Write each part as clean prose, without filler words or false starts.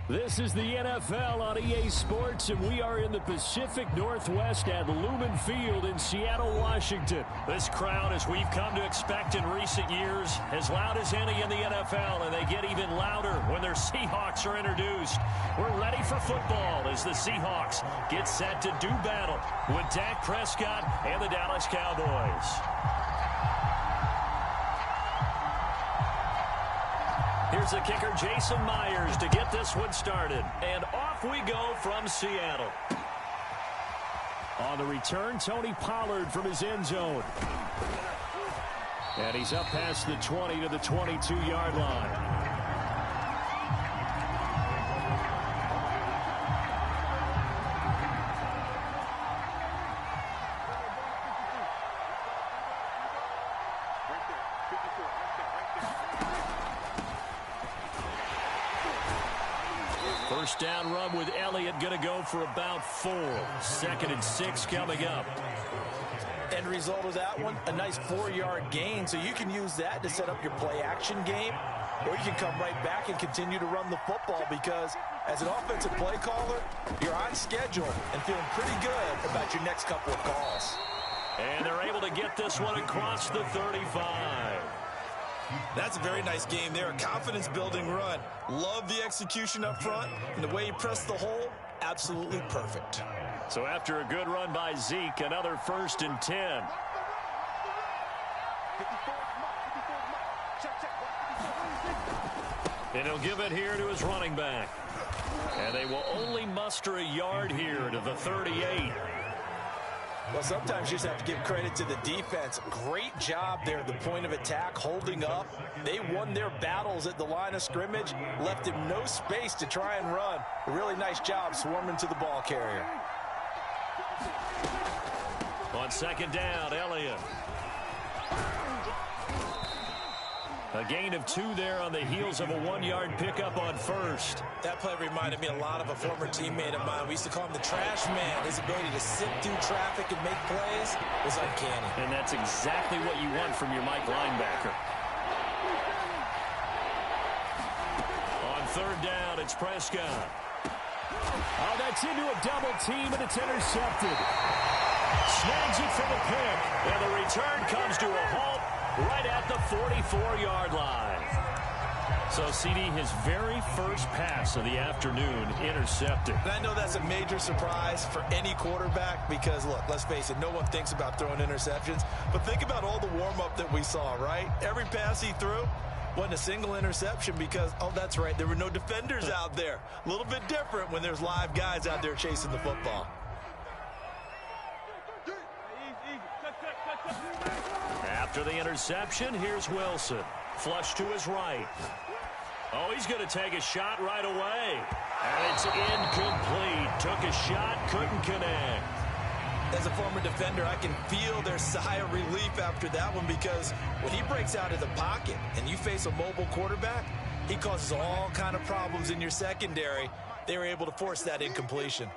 This is the NFL on EA Sports, and we are in the Pacific Northwest at Lumen Field in Seattle, Washington. This crowd, as we've come to expect in recent years, as loud as any in the NFL, and they get even louder when their Seahawks are introduced. We're ready for football as the Seahawks get set to do battle with Dak Prescott and the Dallas Cowboys. Here's the kicker, Jason Myers, to get this one started. And off we go from Seattle. On the return, Tony Pollard from his end zone. And he's up past the 20 to the 22-yard line. First down run with Elliott, going to go for about 4. 2nd and 6 coming up. End result of that one, a nice 4-yard gain, so you can use that to set up your play-action game, or you can come right back and continue to run the football because as an offensive play caller, you're on schedule and feeling pretty good about your next couple of calls. And they're able to get this one across the 35. That's a very nice game there. A confidence-building run. Love the execution up front, and the way he pressed the hole, absolutely perfect. So after a good run by Zeke, another 1st and 10. And he'll give it here to his running back. And they will only muster a yard here to the 38. Well, sometimes you just have to give credit to the defense. Great job there at the point of attack, holding up. They won their battles at the line of scrimmage, left him no space to try and run. A really nice job swarming to the ball carrier. On 2nd down, Elliott. A gain of 2 there on the heels of a 1-yard pickup on 1st. That play reminded me a lot of a former teammate of mine. We used to call him the trash man. His ability to sit through traffic and make plays was uncanny. And that's exactly what you want from your Mike linebacker. On 3rd down, it's Prescott. Oh, that's into a double team, and it's intercepted. Snags it for the pick, and the return comes to a halt right at the 44-yard line. So, CD, his very first pass of the afternoon intercepted. And I know that's a major surprise for any quarterback because, look, let's face it, no one thinks about throwing interceptions. But think about all the warm-up that we saw, right? Every pass he threw wasn't a single interception because, oh, that's right, there were no defenders out there. A little bit different when there's live guys out there chasing the football. After the interception, here's Wilson. Flush to his right. Oh, he's going to take a shot right away. And it's incomplete. Took a shot, couldn't connect. As a former defender, I can feel their sigh of relief after that one because when he breaks out of the pocket and you face a mobile quarterback, he causes all kind of problems in your secondary. They were able to force that incompletion.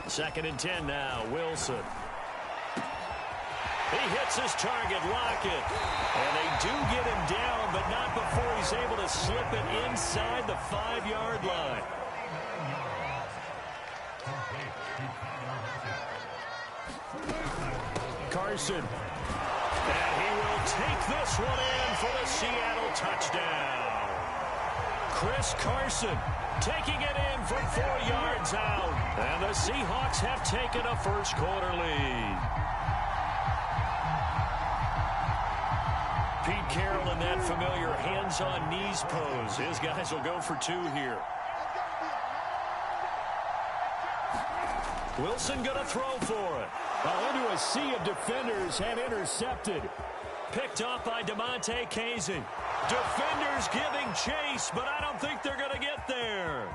2nd and 10 now, Wilson. He hits his target, Lockett. And they do get him down, but not before he's able to slip it inside the 5-yard line. Carson. And he will take this one in for the Seattle touchdown. Chris Carson taking it in from 4 yards out. And the Seahawks have taken a first-quarter lead. Pete Carroll in that familiar hands-on-knees pose. His guys will go for 2 here. Wilson going to throw for it. Well, into a sea of defenders and intercepted. Picked off by DeMonte Casey. Defenders giving chase, but I don't think they're going to get there.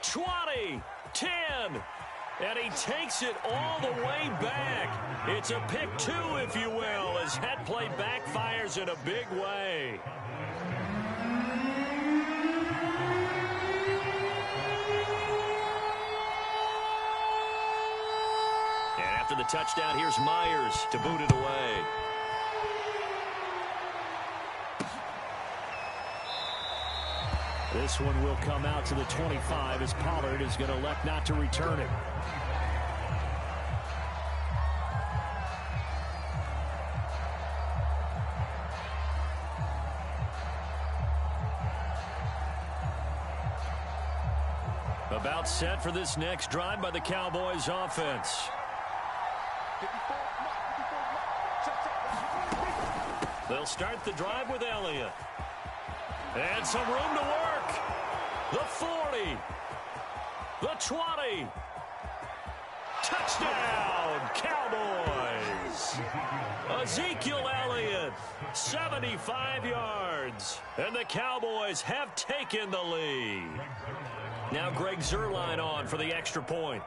20, 10, and he takes it all the way back. It's a pick 2, if you will, as that play backfires in a big way. And after the touchdown, here's Myers to boot it away. This one will come out to the 25 as Pollard is going to elect not to return it. About set for this next drive by the Cowboys offense. They'll start the drive with Elliott. And some room to work. The 40. The 20. Touchdown, Cowboys. Ezekiel Elliott, 75 yards. And the Cowboys have taken the lead. Now Greg Zuerlein on for the extra point.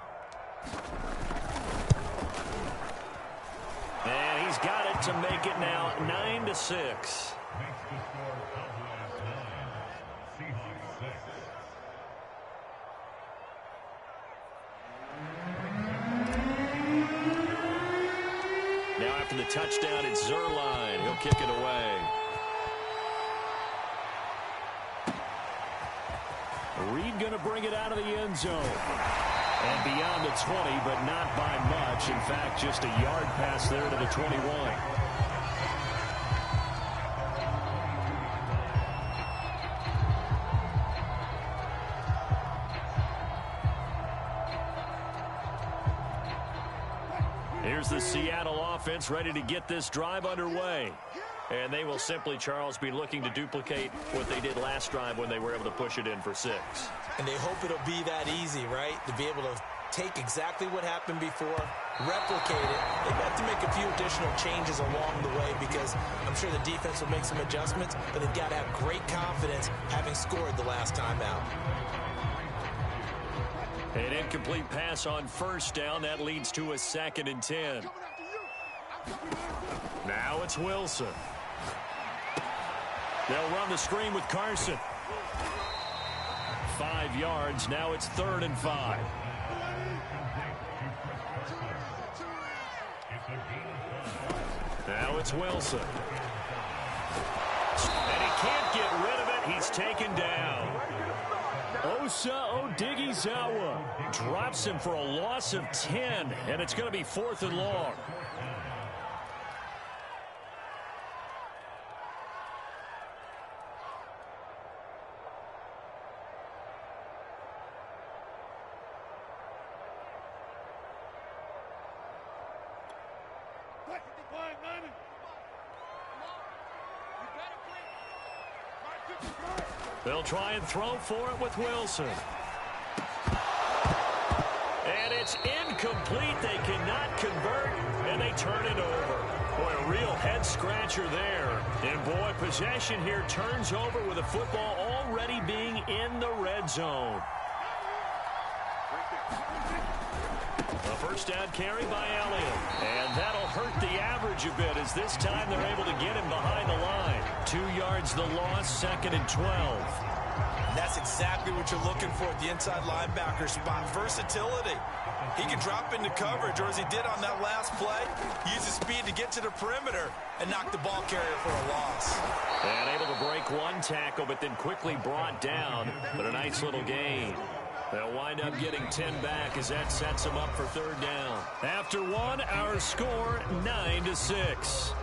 And he's got it to make it now 9-6. Now after the touchdown, it's Zuerlein. He'll kick it away. Reed going to bring it out of the end zone. And beyond the 20, but not by much. In fact, just a yard pass there to the 21. Here's the Seattle offense ready to get this drive underway. And they will simply, Charles, be looking to duplicate what they did last drive when they were able to push it in for 6. And they hope it'll be that easy, right? To be able to take exactly what happened before, replicate it. They have to make a few additional changes along the way because I'm sure the defense will make some adjustments, but they've got to have great confidence having scored the last time out. An incomplete pass on first down. That leads to a 2nd and 10. Now it's Wilson. They'll run the screen with Carson. 5 yards. Now it's 3rd and 5. Now it's Wilson. And he can't get rid of it. He's taken down. Osa Odighizuwa drops him for a loss of 10, and it's going to be 4th and long. They'll try and throw for it with Wilson. And it's incomplete. They cannot convert, and they turn it over. Boy, a real head-scratcher there. And, boy, possession here turns over with the football already being in the red zone. A first down carry by Elliott. And that'll hurt the average a bit as this time they're able to get him behind the line. 2 yards the loss, 2nd and 12. And that's exactly what you're looking for at the inside linebacker spot. Versatility. He can drop into coverage, or as he did on that last play, use his speed to get to the perimeter and knock the ball carrier for a loss. And able to break one tackle, but then quickly brought down. But a nice little gain. They'll wind up getting 10 back as that sets them up for 3rd down. After one, our score 9-6.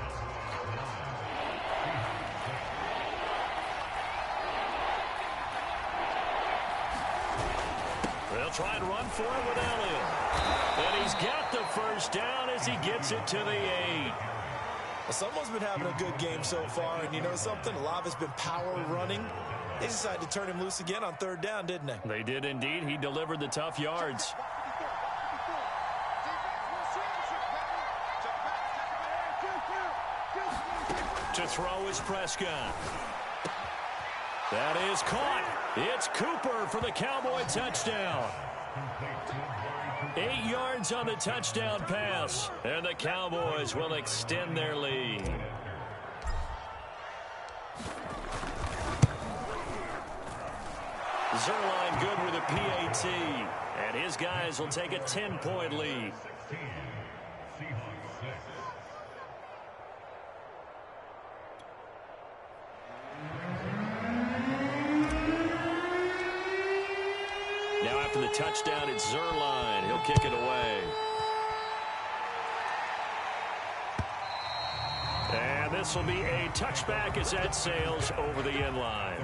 They'll try and run for it with Elliott. And he's got the first down as he gets it to the 8. Well, someone's been having a good game so far, and you know something? A lot of it's been power running. They decided to turn him loose again on 3rd down, didn't they? They did indeed. He delivered the tough yards. To throw is Prescott. That is caught. It's Cooper for the Cowboy touchdown. 8 yards on the touchdown pass. And the Cowboys will extend their lead. Zuerlein good with a PAT. And his guys will take a 10-point lead. the touchdown. It's Zerline. He'll kick it away. And this will be a touchback as that sails over the end line.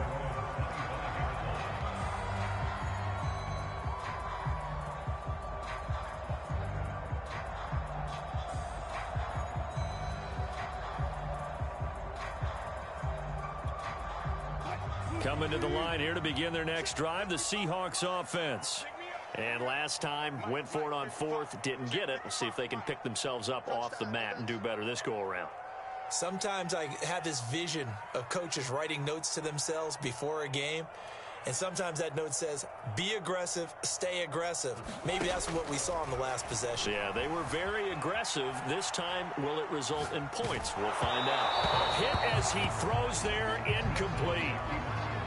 Coming to the line here to begin their next drive, the Seahawks offense. And last time, went for it on fourth, didn't get it. We'll see if they can pick themselves up off the mat and do better this go-around. Sometimes I have this vision of coaches writing notes to themselves before a game, and sometimes that note says, be aggressive, stay aggressive. Maybe that's what we saw in the last possession. Yeah, they were very aggressive. This time, will it result in points? We'll find out. Hit as he throws there, incomplete.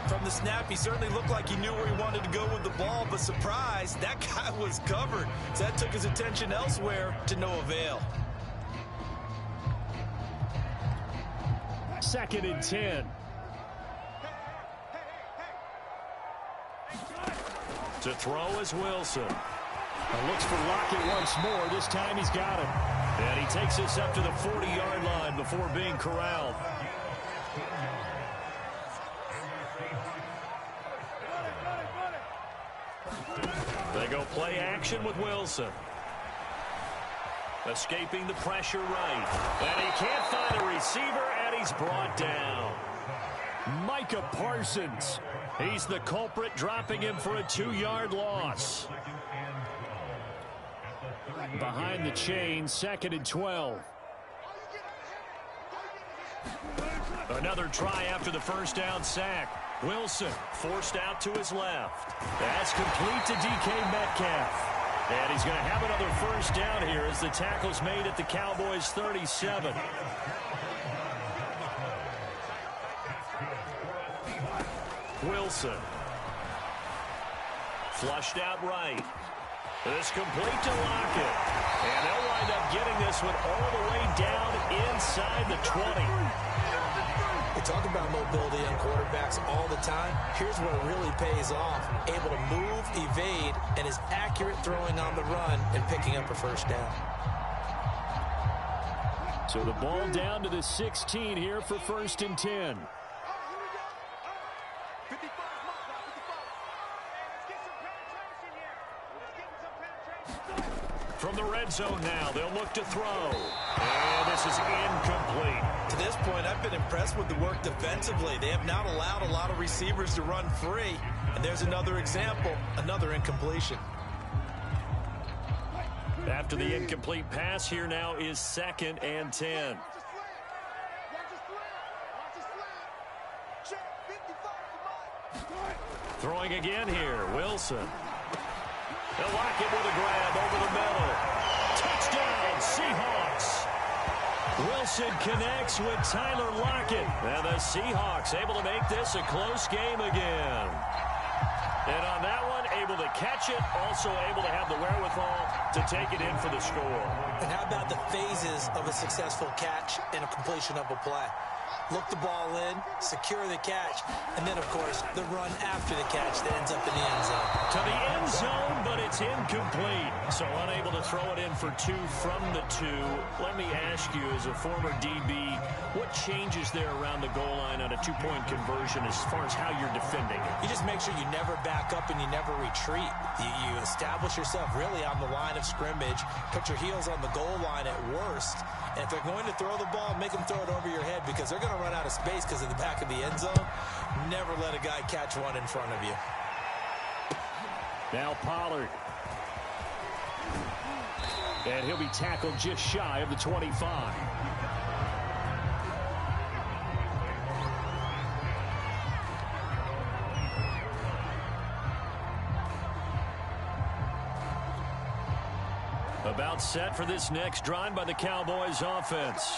From the snap, he certainly looked like he knew where he wanted to go with the ball, but surprise, that guy was covered. So that took his attention elsewhere to no avail. 2nd and 10. To throw is Wilson. Looks for Lockett once more. This time he's got him. And he takes this up to the 40-yard line before being corralled. They go play action with Wilson. Escaping the pressure right. And he can't find a receiver, and he's brought down. Micah Parsons. He's the culprit, dropping him for a 2-yard loss. Behind the chain, 2nd and 12. Another try after the first down sack. Wilson forced out to his left. That's complete to DK Metcalf. And he's going to have another first down here as the tackle's made at the Cowboys' 37. Wilson. Flushed out right. This complete to Lockett. And they'll wind up getting this one all the way down inside the 20. We talk about mobility on quarterbacks all the time. Here's where it really pays off. Able to move, evade, and is accurate throwing on the run and picking up a first down. So the ball down to the 16 here for 1st and 10. From the red zone now, they'll look to throw. And this is incomplete. To this point, I've been impressed with the work defensively. They have not allowed a lot of receivers to run free. And there's another example, another incompletion. After the incomplete pass, here now is 2nd and 10. Throwing again here, Wilson. They'll lock it with a grab over the middle. Touchdown, Seahawks. Wilson connects with Tyler Lockett. And the Seahawks able to make this a close game again. And on that one, able to catch it, also able to have the wherewithal to take it in for the score. And how about the phases of a successful catch and a completion of a play? Look the ball in, secure the catch, and then, of course, the run after the catch that ends up in the end zone. To the end zone, but it's incomplete. So unable to throw it in for 2 from the 2. Let me ask you, as a former DB, what changes there around the goal line on a 2-point conversion as far as how you're defending it? You just make sure you never back up and you never retreat. You establish yourself really on the line of scrimmage, put your heels on the goal line at worst, and if they're going to throw the ball, make them throw it over your head because they're going to run out of space because of the back of the end zone. Never let a guy catch one in front of you. Now Pollard. And he'll be tackled just shy of the 25. About set for this next drive by the Cowboys offense.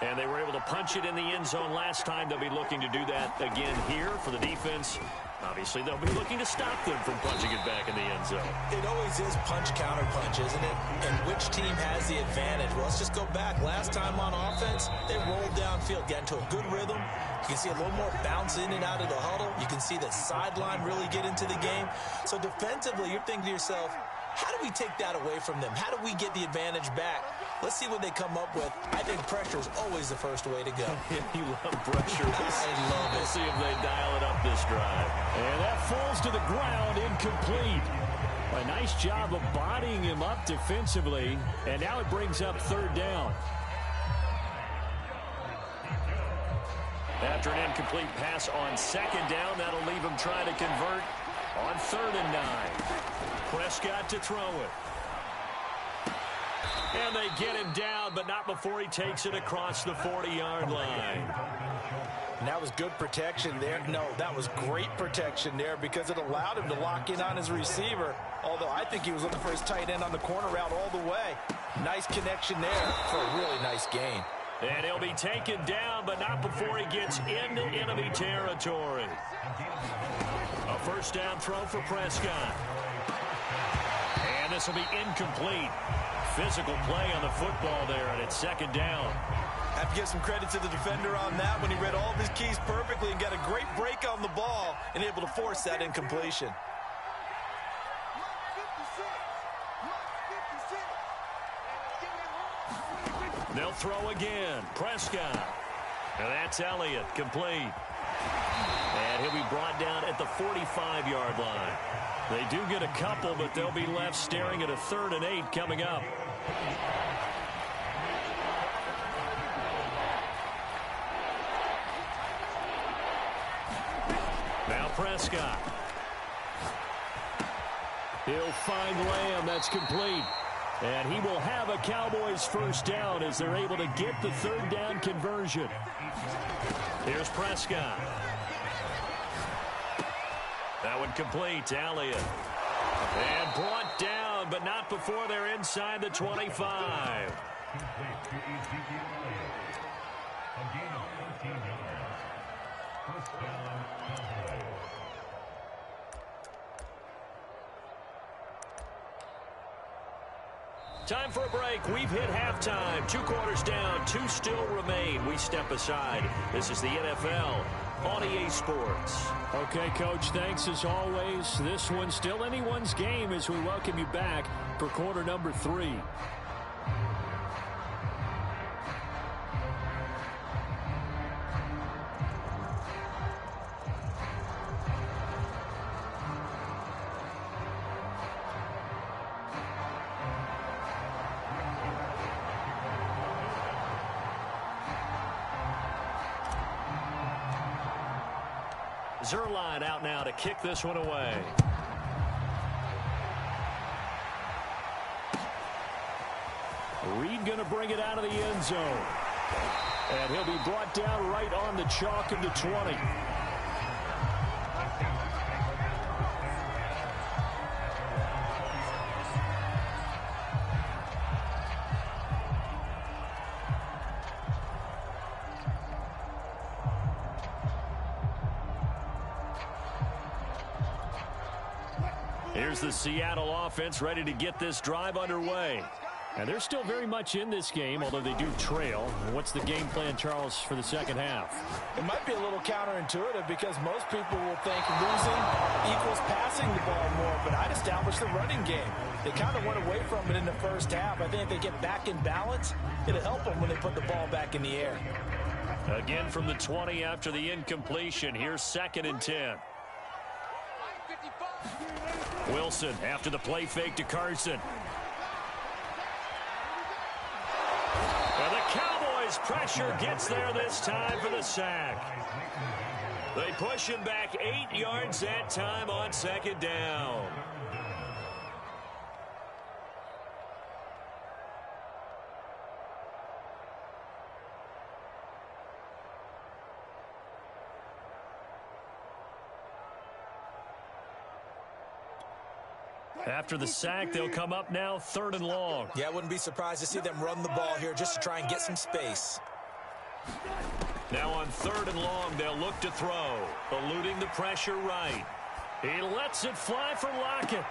And they were able to punch it in the end zone last time. They'll be looking to do that again here for the defense. Obviously, they'll be looking to stop them from punching it back in the end zone. It always is punch-counter-punch, isn't it? And which team has the advantage? Well, let's just go back. Last time on offense, they rolled downfield, got into a good rhythm. You can see a little more bounce in and out of the huddle. You can see the sideline really get into the game. So defensively, you're thinking to yourself, how do we take that away from them? How do we get the advantage back? Let's see what they come up with. I think pressure is always the first way to go. You love pressure. I love it. We'll see if they dial it up this drive. And that falls to the ground, incomplete. A nice job of bodying him up defensively. And now it brings up third down. After an incomplete pass on second down, that'll leave him trying to convert on 3rd and 9. Prescott to throw it. And they get him down, but not before he takes it across the 40-yard line. And that was good protection there. No, that was great protection there because it allowed him to lock in on his receiver. Although I think he was looking for his tight end on the corner route all the way. Nice connection there for a really nice gain. And he'll be taken down, but not before he gets into enemy territory. A first down throw for Prescott. And this will be incomplete. Physical play on the football there, and it's 2nd down. I have to give some credit to the defender on that when he read all of his keys perfectly and got a great break on the ball and able to force that incompletion. They'll throw again. Prescott. And that's Elliott, complete. And he'll be brought down at the 45-yard line. They do get a couple, but they'll be left staring at a 3rd and 8 coming up. Now Prescott. He'll find Lamb. That's complete. And he will have a Cowboys first down as they're able to get the 3rd down conversion. Here's Prescott. That one complete to Elliott. And brought down, but not before they're inside the 25. Time for a break. We've hit halftime. 2 quarters down, 2 still remain. We step aside. This is the NFL on EA Sports. Okay, Coach, thanks as always. This one's still anyone's game as we welcome you back for quarter number 3. Zerline out now to kick this one away. Reed going to bring it out of the end zone. And he'll be brought down right on the chalk of the 20. Here's the Seattle offense ready to get this drive underway. And they're still very much in this game, although they do trail. What's the game plan, Charles, for the second half? It might be a little counterintuitive because most people will think losing equals passing the ball more, but I'd establish the running game. They kind of went away from it in the first half. I think if they get back in balance, it'll help them when they put the ball back in the air. Again from the 20 after the incompletion. Here's 2nd and 10. Wilson after the play fake to Carson. And the Cowboys pressure gets there this time for the sack. They push him back 8 yards that time on 2nd down. After the sack, they'll come up now 3rd and long. Yeah, I wouldn't be surprised to see them run the ball here just to try and get some space. Now on 3rd and long, they'll look to throw. Eluding the pressure right. He lets it fly for Lockett.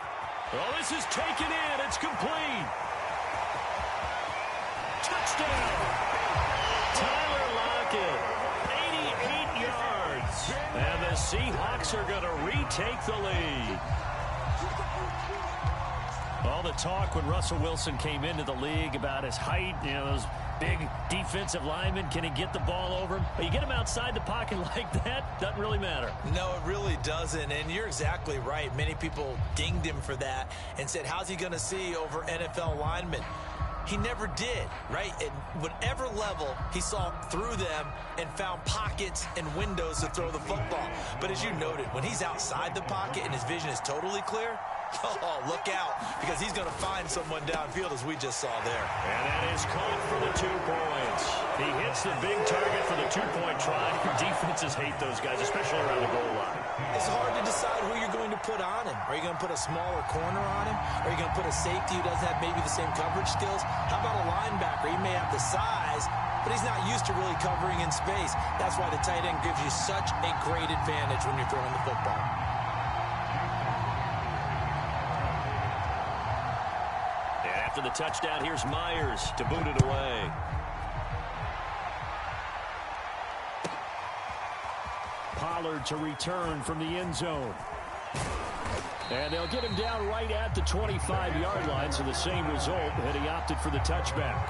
Oh, this is taken in. It's complete. Touchdown. Tyler Lockett. 88 yards. And the Seahawks are going to retake the lead. All the talk when Russell Wilson came into the league about his height, those big defensive linemen, can he get the ball over him? You get him outside the pocket like that, doesn't really matter. No, it really doesn't, and you're exactly right. Many people dinged him for that and said, how's he going to see over NFL linemen? He never did, right? At whatever level, he saw through them and found pockets and windows to throw the football. But as you noted, when he's outside the pocket and his vision is totally clear, oh, look out, because he's going to find someone downfield, as we just saw there. And that is caught for the 2 points. He hits the big target for the 2-point try. Defenses hate those guys, especially around the goal line. It's hard to decide who you're going to put on him. Are you going to put a smaller corner on him? Are you going to put a safety who doesn't have maybe the same coverage skills? How about a linebacker? He may have the size, but he's not used to really covering in space. That's why the tight end gives you such a great advantage when you're throwing the football. After the touchdown, here's Myers to boot it away. Pollard to return from the end zone. And they'll get him down right at the 25-yard line, so the same result, and he opted for the touchback.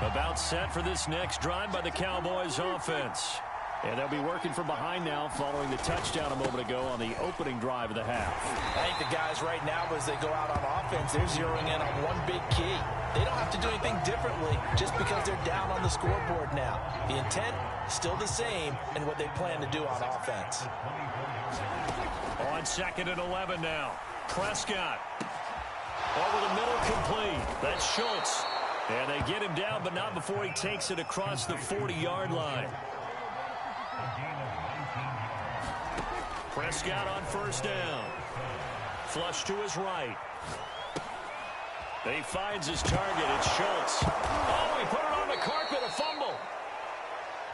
About set for this next drive by the Cowboys offense. And they'll be working from behind now following the touchdown a moment ago on the opening drive of the half. I think the guys right now, as they go out on offense, they're zeroing in on one big key. They don't have to do anything differently just because they're down on the scoreboard now. The intent is still the same in what they plan to do on offense. On 2nd and 11 now. Prescott. Over the middle, complete. That's Schultz. And they get him down, but not before he takes it across the 40-yard line. Prescott on 1st down. Flush to his right. He finds his target. It's Schultz. Oh, he put it on the carpet. A fumble.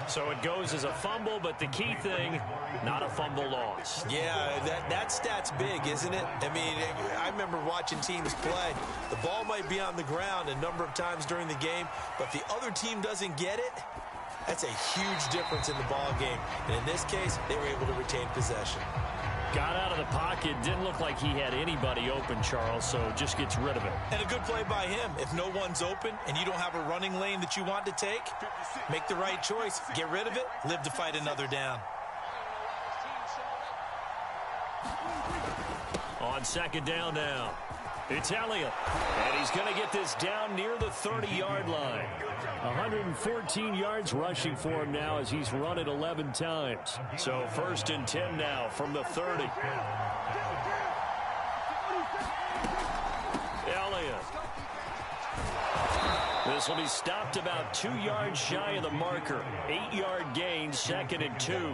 So it goes as a fumble, but the key thing, not a fumble loss. Yeah, that stat's big, isn't it? I mean, I remember watching teams play. The ball might be on the ground a number of times during the game, but if the other team doesn't get it, that's a huge difference in the ball game. And in this case, they were able to retain possession. Got out of the pocket. Didn't look like he had anybody open, Charles, so just gets rid of it. And a good play by him. If no one's open and you don't have a running lane that you want to take, make the right choice. Get rid of it. Live to fight another down. On 2nd down now. It's Elliott. And he's going to get this down near the 30-yard line. 114 yards rushing for him now as he's run it 11 times. So 1st and 10 now from the 30. Elliott. This will be stopped about 2 yards shy of the marker. 8-yard gain, 2nd and 2.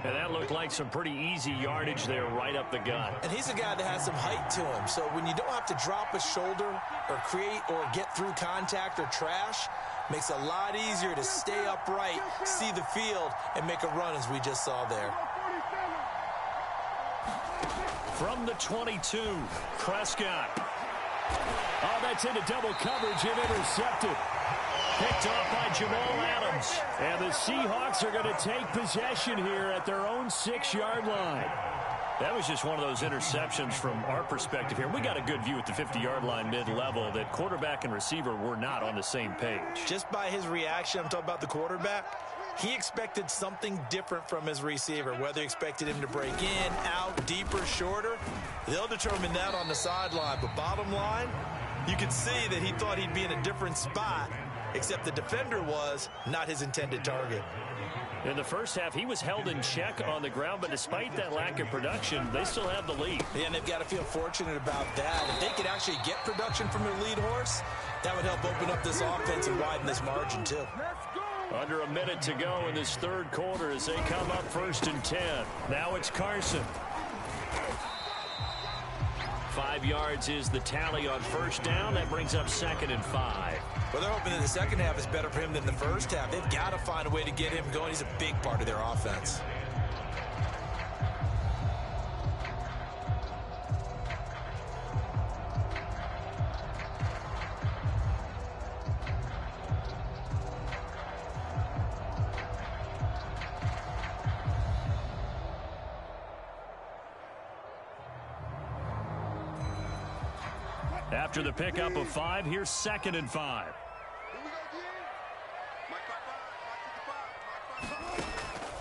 And that looked like some pretty easy yardage there right up the gut. And he's a guy that has some height to him. So when you don't have to drop a shoulder or create or get through contact or trash, makes it a lot easier to stay upright, see the field, and make a run as we just saw there. From the 22, Prescott. Oh, that's into double coverage and intercepted. Picked off by Jamal Adams. And the Seahawks are going to take possession here at their own 6-yard line. That was just one of those interceptions from our perspective here. We got a good view at the 50-yard line mid-level that quarterback and receiver were not on the same page. Just by his reaction, I'm talking about the quarterback, he expected something different from his receiver. Whether he expected him to break in, out, deeper, shorter, they'll determine that on the sideline. But bottom line, you could see that he thought he'd be in a different spot, except the defender was not his intended target. In the first half, he was held in check on the ground, but despite that lack of production, they still have the lead. Yeah, and they've got to feel fortunate about that. If they could actually get production from their lead horse, that would help open up this offense and widen this margin, too. Under a minute to go in this third quarter as they come up 1st and 10. Now it's Carson. 5 yards is the tally on first down. That brings up 2nd and 5. Well, they're hoping that the second half is better for him than the first half. They've got to find a way to get him going. He's a big part of their offense. After the pickup of 5, here's 2nd and 5.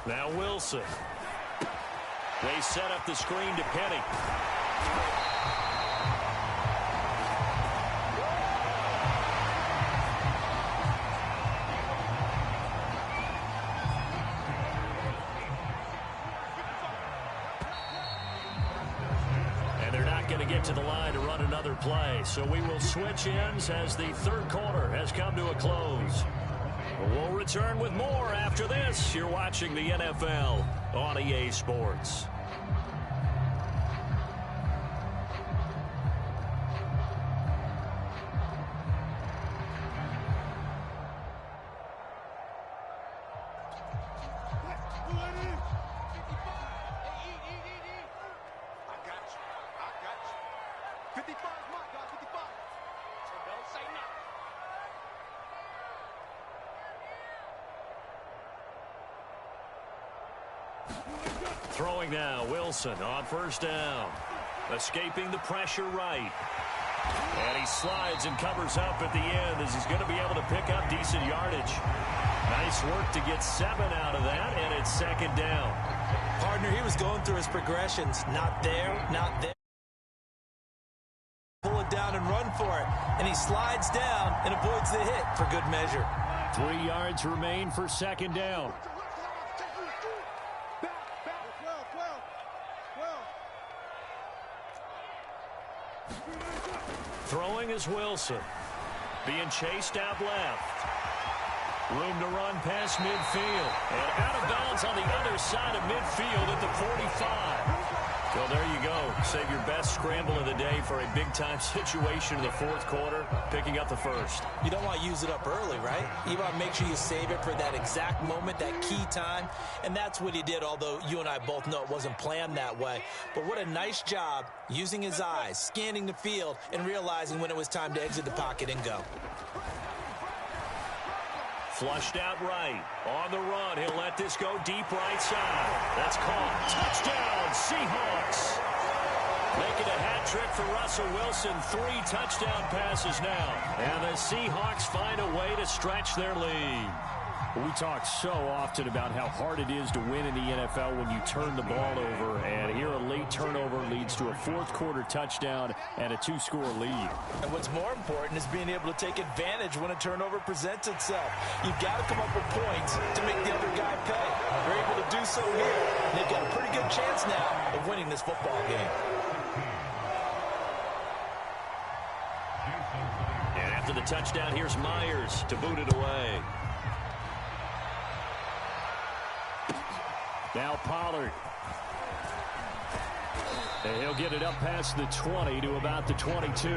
Now Wilson. They set up the screen to Penny. To the line to run another play. So we will switch ends as the third quarter has come to a close. We'll return with more after this. You're watching the NFL on EA Sports. Throwing now, Wilson on first down. Escaping the pressure right. And he slides and covers up at the end as he's going to be able to pick up decent yardage. Nice work to get 7 out of that, and it's 2nd down. Partner, he was going through his progressions. Not there, not there. Pull it down and run for it. And he slides down and avoids the hit for good measure. 3 yards remain for 2nd down. Throwing is Wilson. Being chased out left. Room to run past midfield. And out of bounds on the other side of midfield at the 45. Well, there you go. Save your best scramble of the day for a big-time situation in the fourth quarter, picking up the first. You don't want to use it up early, right? You want to make sure you save it for that exact moment, that key time. And that's what he did, although you and I both know it wasn't planned that way. But what a nice job using his eyes, scanning the field, and realizing when it was time to exit the pocket and go. Flushed out right. On the run, he'll let this go deep right side. That's caught. Touchdown, Seahawks. Making a hat trick for Russell Wilson. 3 touchdown passes now. And the Seahawks find a way to stretch their lead. We talk so often about how hard it is to win in the NFL when you turn the ball over. And here a late turnover leads to a fourth quarter touchdown and a 2-score lead. And what's more important is being able to take advantage when a turnover presents itself. You've got to come up with points to make the other guy pay. They're able to do so here. And they've got a pretty good chance now of winning this football game. And after the touchdown, here's Myers to boot it away. Now Pollard. And he'll get it up past the 20 to about the 22.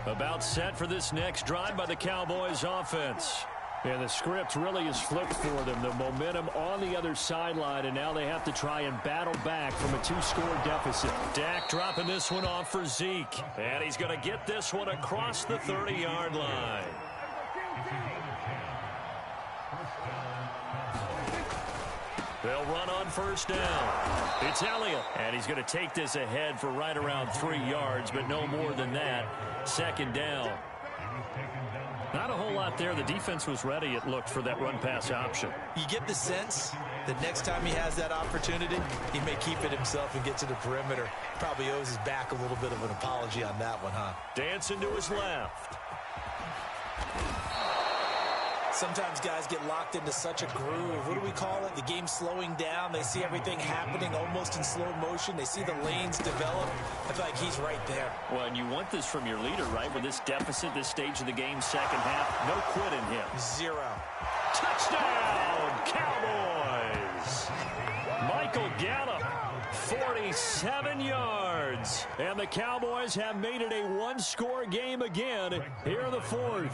About set for this next drive by the Cowboys offense. And the script really is flipped for them. The momentum on the other sideline, and now they have to try and battle back from a 2-score deficit. Dak dropping this one off for Zeke. And he's going to get this one across the 30-yard line. They'll run on first down. It's Elliott. And he's going to take this ahead for right around 3 yards, but no more than that. 2nd down. Not a whole lot there. The defense was ready, it looked, for that run-pass option. You get the sense that next time he has that opportunity, he may keep it himself and get to the perimeter. Probably owes his back a little bit of an apology on that one, huh? Dancing to his left. Sometimes guys get locked into such a groove. What do we call it? The game's slowing down. They see everything happening almost in slow motion. They see the lanes develop. I feel like he's right there. Well, and you want this from your leader, right? With this deficit, this stage of the game, second half, no quit in him. 0. Touchdown, Cowboys! Michael Gallup, 47 yards. And the Cowboys have made it a one-score game again here in the fourth.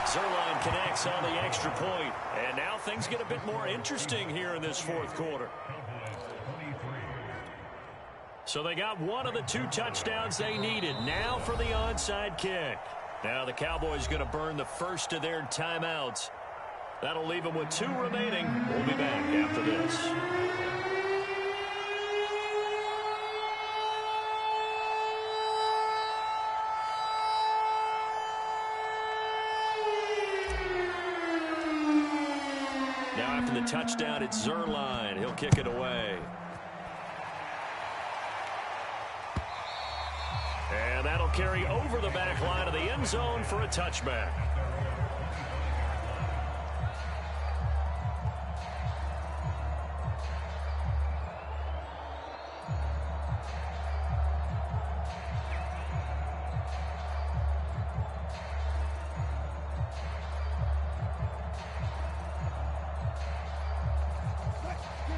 Zerline connects on the extra point. And now things get a bit more interesting here in this fourth quarter. So they got one of the two touchdowns they needed. Now for the onside kick. Now the Cowboys going to burn the first of their timeouts. That'll leave them with two remaining. We'll be back after this. Now after the touchdown, it's Zerline. He'll kick it away. And that'll carry over the back line of the end zone for a touchback.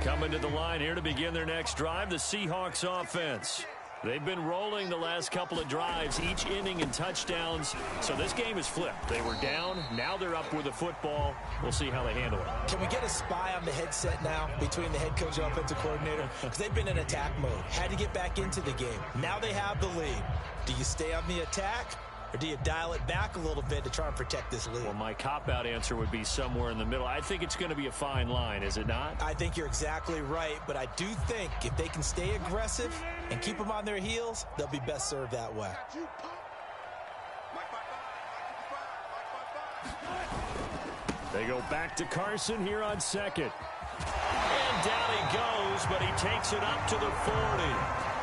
Coming to the line here to begin their next drive, the Seahawks offense. They've been rolling the last couple of drives, each inning in touchdowns. So this game is flipped. They were down. Now they're up with the football. We'll see how they handle it. Can we get a spy on the headset now between the head coach and offensive coordinator? Because they've been in attack mode. Had to get back into the game. Now they have the lead. Do you stay on the attack? Or do you dial it back a little bit to try and protect this lead? Well, my cop-out answer would be somewhere in the middle. I think it's going to be a fine line, is it not? I think you're exactly right, but I do think if they can stay aggressive and keep them on their heels, they'll be best served that way. They go back to Carson here on second. And down he goes, but he takes it up to the 40.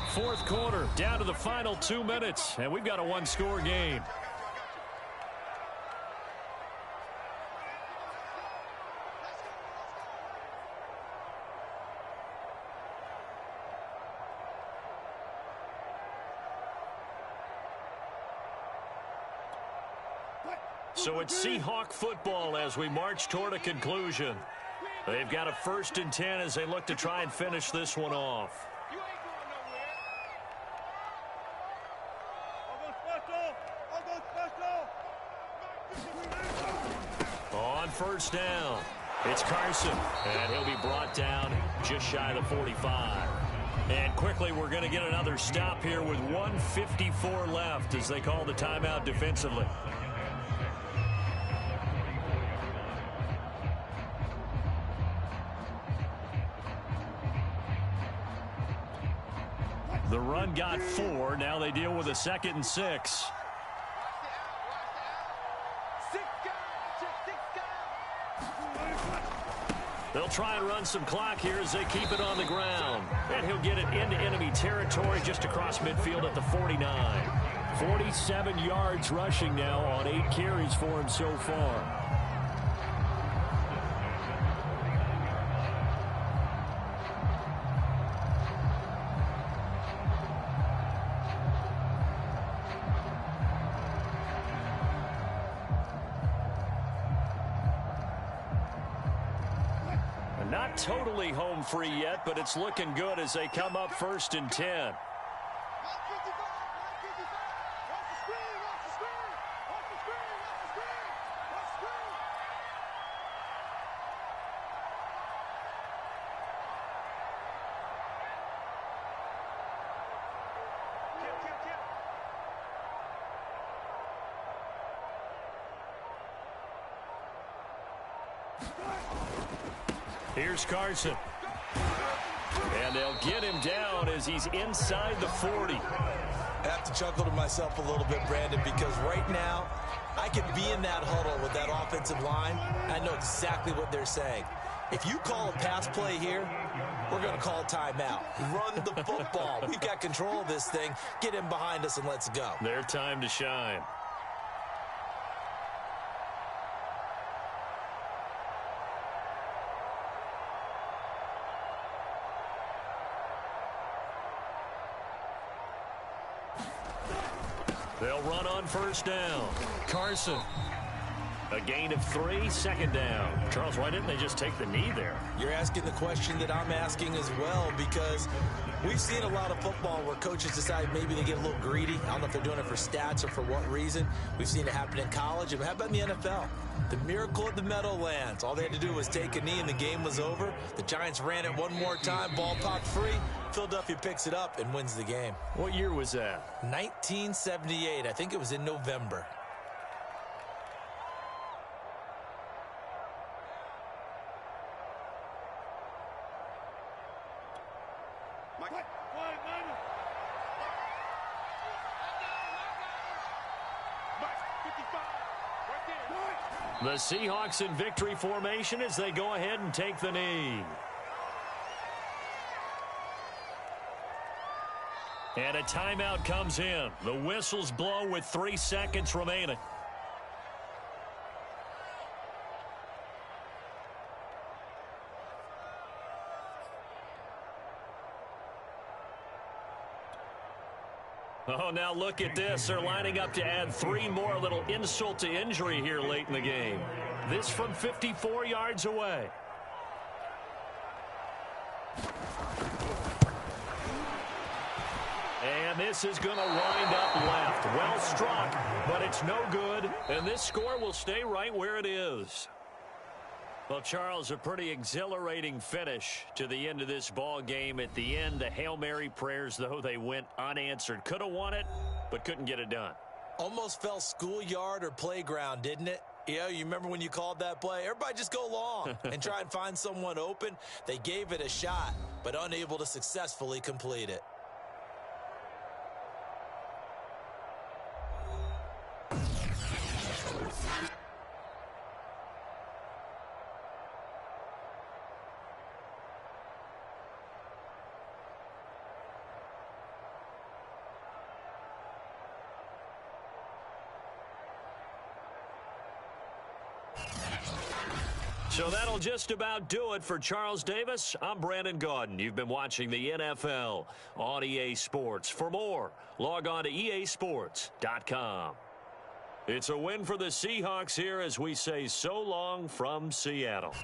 Fourth quarter, down to the final 2 minutes, and we've got a one-score game. So it's Seahawk football as we march toward a conclusion. They've got a 1st and 10 as they look to try and finish this one off. On first down, it's Carson, and he'll be brought down just shy of the 45. And quickly, we're going to get another stop here with 1:54 left as they call the timeout defensively. The run got 4. Now they deal with a 2nd and 6. They'll try and run some clock here as they keep it on the ground. And he'll get it into enemy territory just across midfield at the 49. 47 yards rushing now on 8 carries for him so far. Not totally home free yet, but it's looking good as they come up 1st and 10. Here's Carson. And they'll get him down as he's inside the 40. I have to chuckle to myself a little bit, Brandon, because right now I could be in that huddle with that offensive line. I know exactly what they're saying. If you call a pass play here, We're going to call timeout. Run the football. We've got control of this thing. Get him behind us and let's go. Their time to shine. They'll run on first down. Carson. A gain of 3, second down. Charles, why didn't they just take the knee there? You're asking the question that I'm asking as well, because we've seen a lot of football where coaches decide maybe they get a little greedy. I don't know if they're doing it for stats or for what reason. We've seen it happen in college. And how about in the NFL? The miracle of the Meadowlands. All they had to do was take a knee and the game was over. The Giants ran it one more time. Ball popped free. Philadelphia picks it up and wins the game. What year was that? 1978. I think it was in November. The Seahawks in victory formation as they go ahead and take the knee. And a timeout comes in. The whistles blow with 3 seconds remaining. Oh, now look at this. They're lining up to add 3 more, a little insult to injury here late in the game. This from 54 yards away. And this is going to wind up left. Well struck, but it's no good. And this score will stay right where it is. Well, Charles, a pretty exhilarating finish to the end of this ball game. At the end, the Hail Mary prayers, though, they went unanswered. Could have won it, but couldn't get it done. Almost felt schoolyard or playground, didn't it? Yeah, you remember when you called that play? Everybody just go long and try and find someone open. They gave it a shot, but unable to successfully complete it. So that'll just about do it for Charles Davis. I'm Brandon Gaudin. You've been watching the NFL on EA Sports. For more, log on to easports.com. It's a win for the Seahawks here as we say so long from Seattle.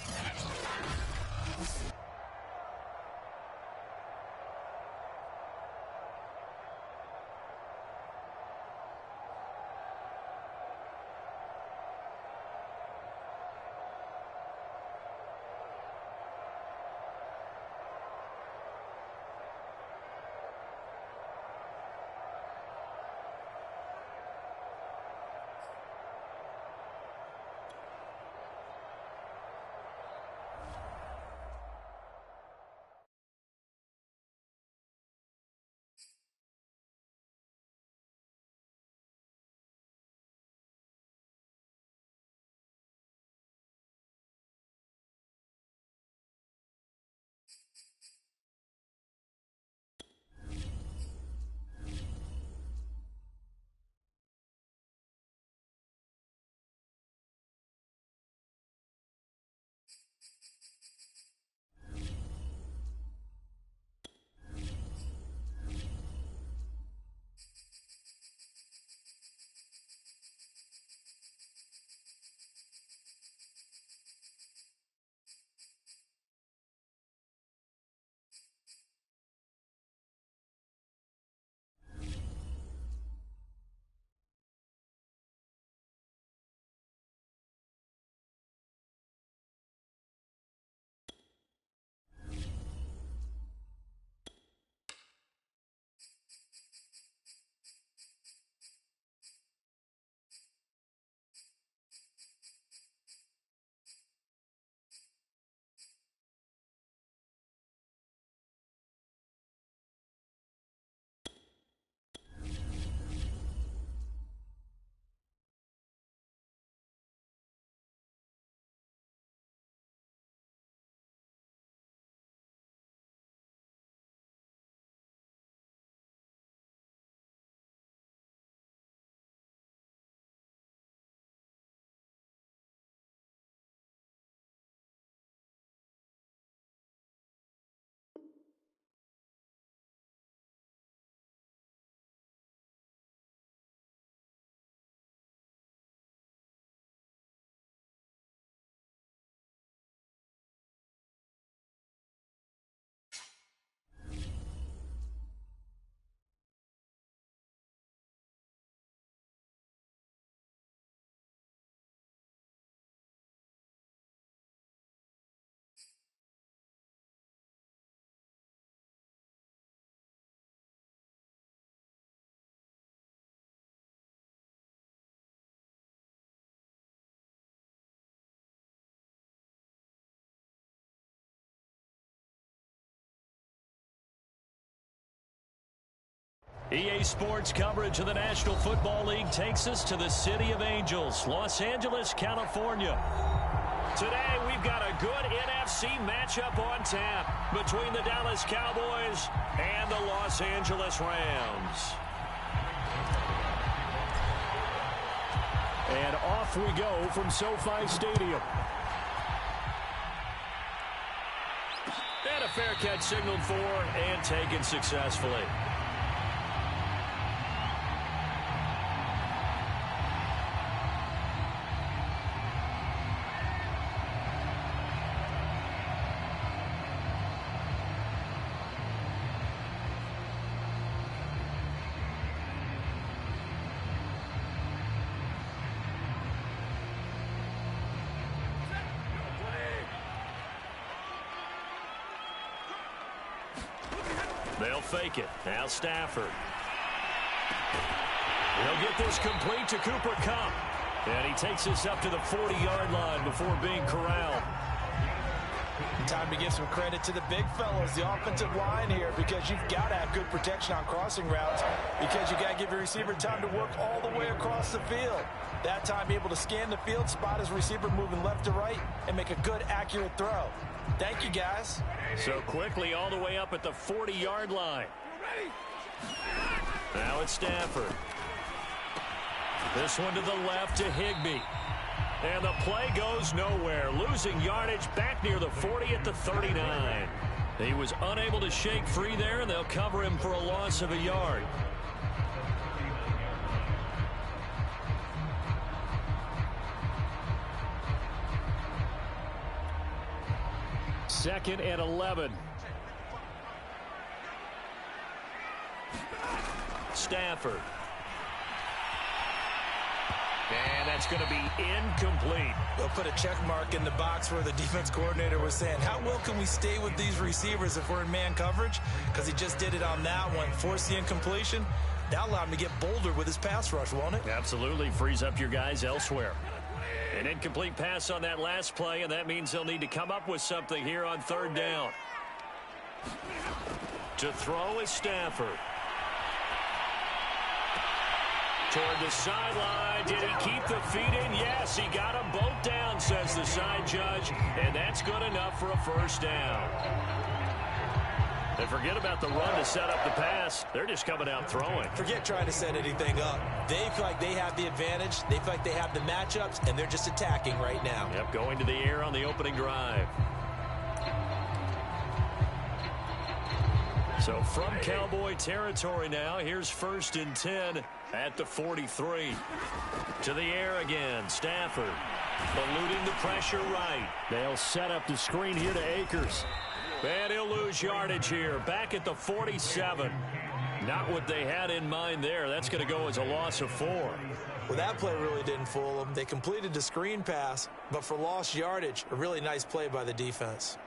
EA Sports coverage of the National Football League takes us to the City of Angels, Los Angeles, California. Today, we've got a good NFC matchup on tap between the Dallas Cowboys and the Los Angeles Rams. And off we go from SoFi Stadium. And a fair catch signaled for and taken successfully. They'll fake it. Now Stafford. He'll get this complete to Cooper Kupp. And he takes this up to the 40-yard line before being corralled. Time to give some credit to the big fellas, the offensive line here, because you've got to have good protection on crossing routes, because you got to give your receiver time to work all the way across the field. That time, able to scan the field, spot his receiver moving left to right, and make a good, accurate throw. Thank you, guys. So quickly all the way up at the 40-yard line. Now it's Stafford. This one to the left to Higbee. And the play goes nowhere. Losing yardage back near the 40 at the 39. He was unable to shake free there, and they'll cover him for a loss of a yard. Second and 11. Stafford. And that's going to be incomplete. They'll put a check mark in the box where the defense coordinator was saying, how well can we stay with these receivers if we're in man coverage? Because he just did it on that one. Forced the incompletion. That allowed him to get bolder with his pass rush, won't it? Absolutely. Frees up your guys elsewhere. An incomplete pass on that last play, and that means they'll need to come up with something here on third down. To throw is Stafford. Toward the sideline. Did he keep the feet in? Yes, he got them both down, says the side judge, and that's good enough for a first down. And forget about the run to set up the pass. They're just coming out throwing. Forget trying to set anything up. They feel like they have the advantage. They feel like they have the matchups, and they're just attacking right now. Yep, going to the air on the opening drive. So from Cowboy territory now, here's 1st and 10 at the 43. To the air again, Stafford. Eluding the pressure right. They'll set up the screen here to Akers. And he'll lose yardage here, back at the 47. Not what they had in mind there. That's going to go as a loss of 4. Well, that play really didn't fool them. They completed the screen pass, but for lost yardage, a really nice play by the defense.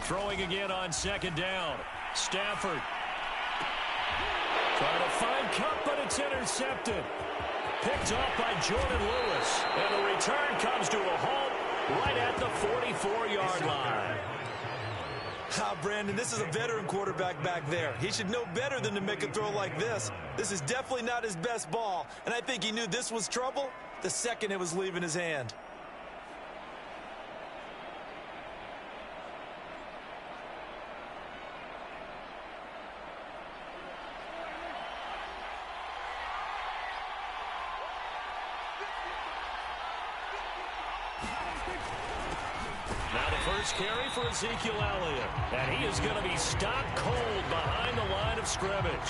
Throwing again on 2nd down. Stafford. Trying to find Kupp, but it's intercepted. Picked off by Jordan Lewis. And the return comes to a halt right at the 44-yard line. Brandon, this is a veteran quarterback back there. He should know better than to make a throw like this. This is definitely not his best ball, and I think he knew this was trouble the second it was leaving his hand. First carry for Ezekiel Elliott. And he is going to be stopped cold behind the line of scrimmage.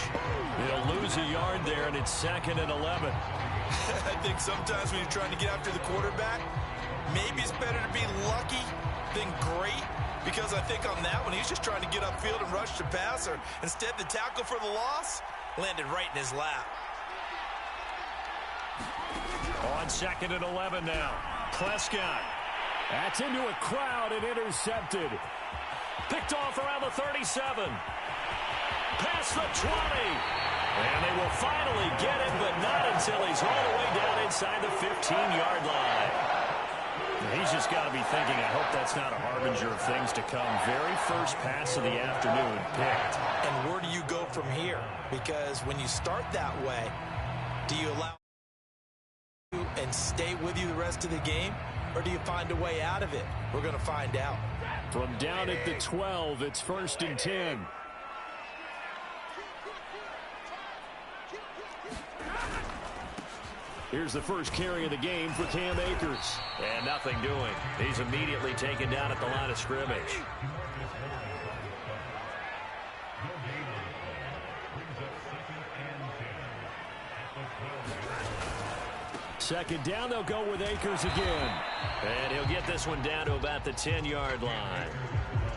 He'll lose a yard there, and it's 2nd and 11. I think sometimes when you're trying to get after the quarterback, maybe it's better to be lucky than great. Because I think on that one, he's just trying to get upfield and rush the passer. Instead, the tackle for the loss landed right in his lap. On 2nd and 11 now. Prescott. That's into a crowd and intercepted. Picked off around the 37. Past the 20. And they will finally get it, but not until he's all the way down inside the 15-yard line. He's just got to be thinking, I hope that's not a harbinger of things to come. Very first pass of the afternoon picked. And where do you go from here? Because when you start that way, do you allow you and stay with you the rest of the game? Or do you find a way out of it? We're going to find out. From down at the 12, it's 1st and 10. Here's the first carry of the game for Cam Akers. And nothing doing. He's immediately taken down at the line of scrimmage. Second down, they'll go with Akers again. And he'll get this one down to about the 10-yard line.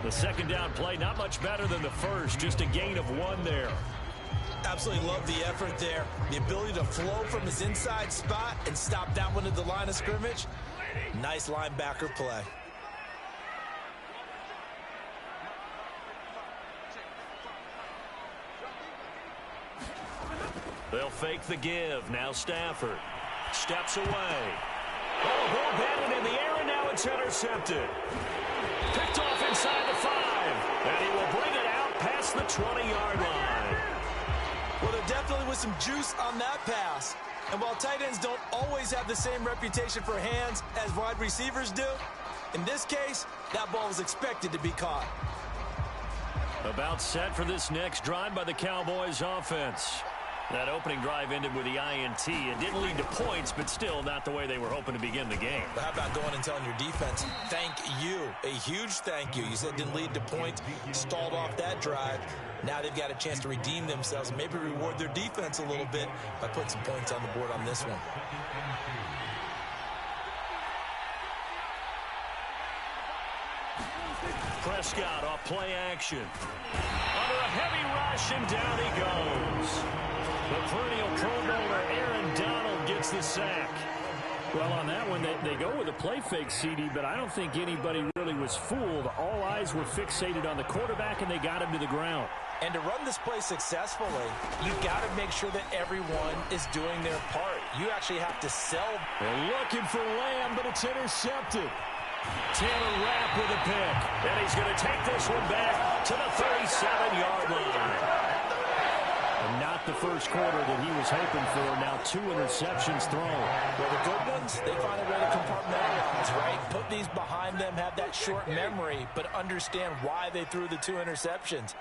The second down play, not much better than the first, just a gain of 1 there. Absolutely love the effort there. The ability to flow from his inside spot and stop that one at the line of scrimmage. Nice linebacker play. They'll fake the give. Now Stafford steps away. Oh, ball batted in the air, and now it's intercepted. Picked off inside the 5. And he will bring it out past the 20-yard line. Well, there definitely was some juice on that pass. And while tight ends don't always have the same reputation for hands as wide receivers do, in this case, that ball was expected to be caught. About set for this next drive by the Cowboys offense. That opening drive ended with the INT. It didn't lead to points, but still not the way they were hoping to begin the game. But how about going and telling your defense, thank you, a huge thank you. You said it didn't lead to points, stalled off that drive. Now they've got a chance to redeem themselves and maybe reward their defense a little bit by putting some points on the board on this one. Prescott off play action. Under a heavy rush, and down he goes. The perennial Pro Bowler Aaron Donald gets the sack. Well, on that one, they go with a play fake, CD, but I don't think anybody really was fooled. All eyes were fixated on the quarterback, and they got him to the ground. And to run this play successfully, you've got to make sure that everyone is doing their part. You actually have to sell. They're looking for Lamb, but it's intercepted. Taylor Rapp with a pick. And he's going to take this one back to the 37-yard line. And not the first quarter that he was hoping for. Now 2 interceptions thrown. Well, the good ones, they find a way to compartmentalize, right? Put these behind them, have that short memory, but understand why they threw the 2 interceptions.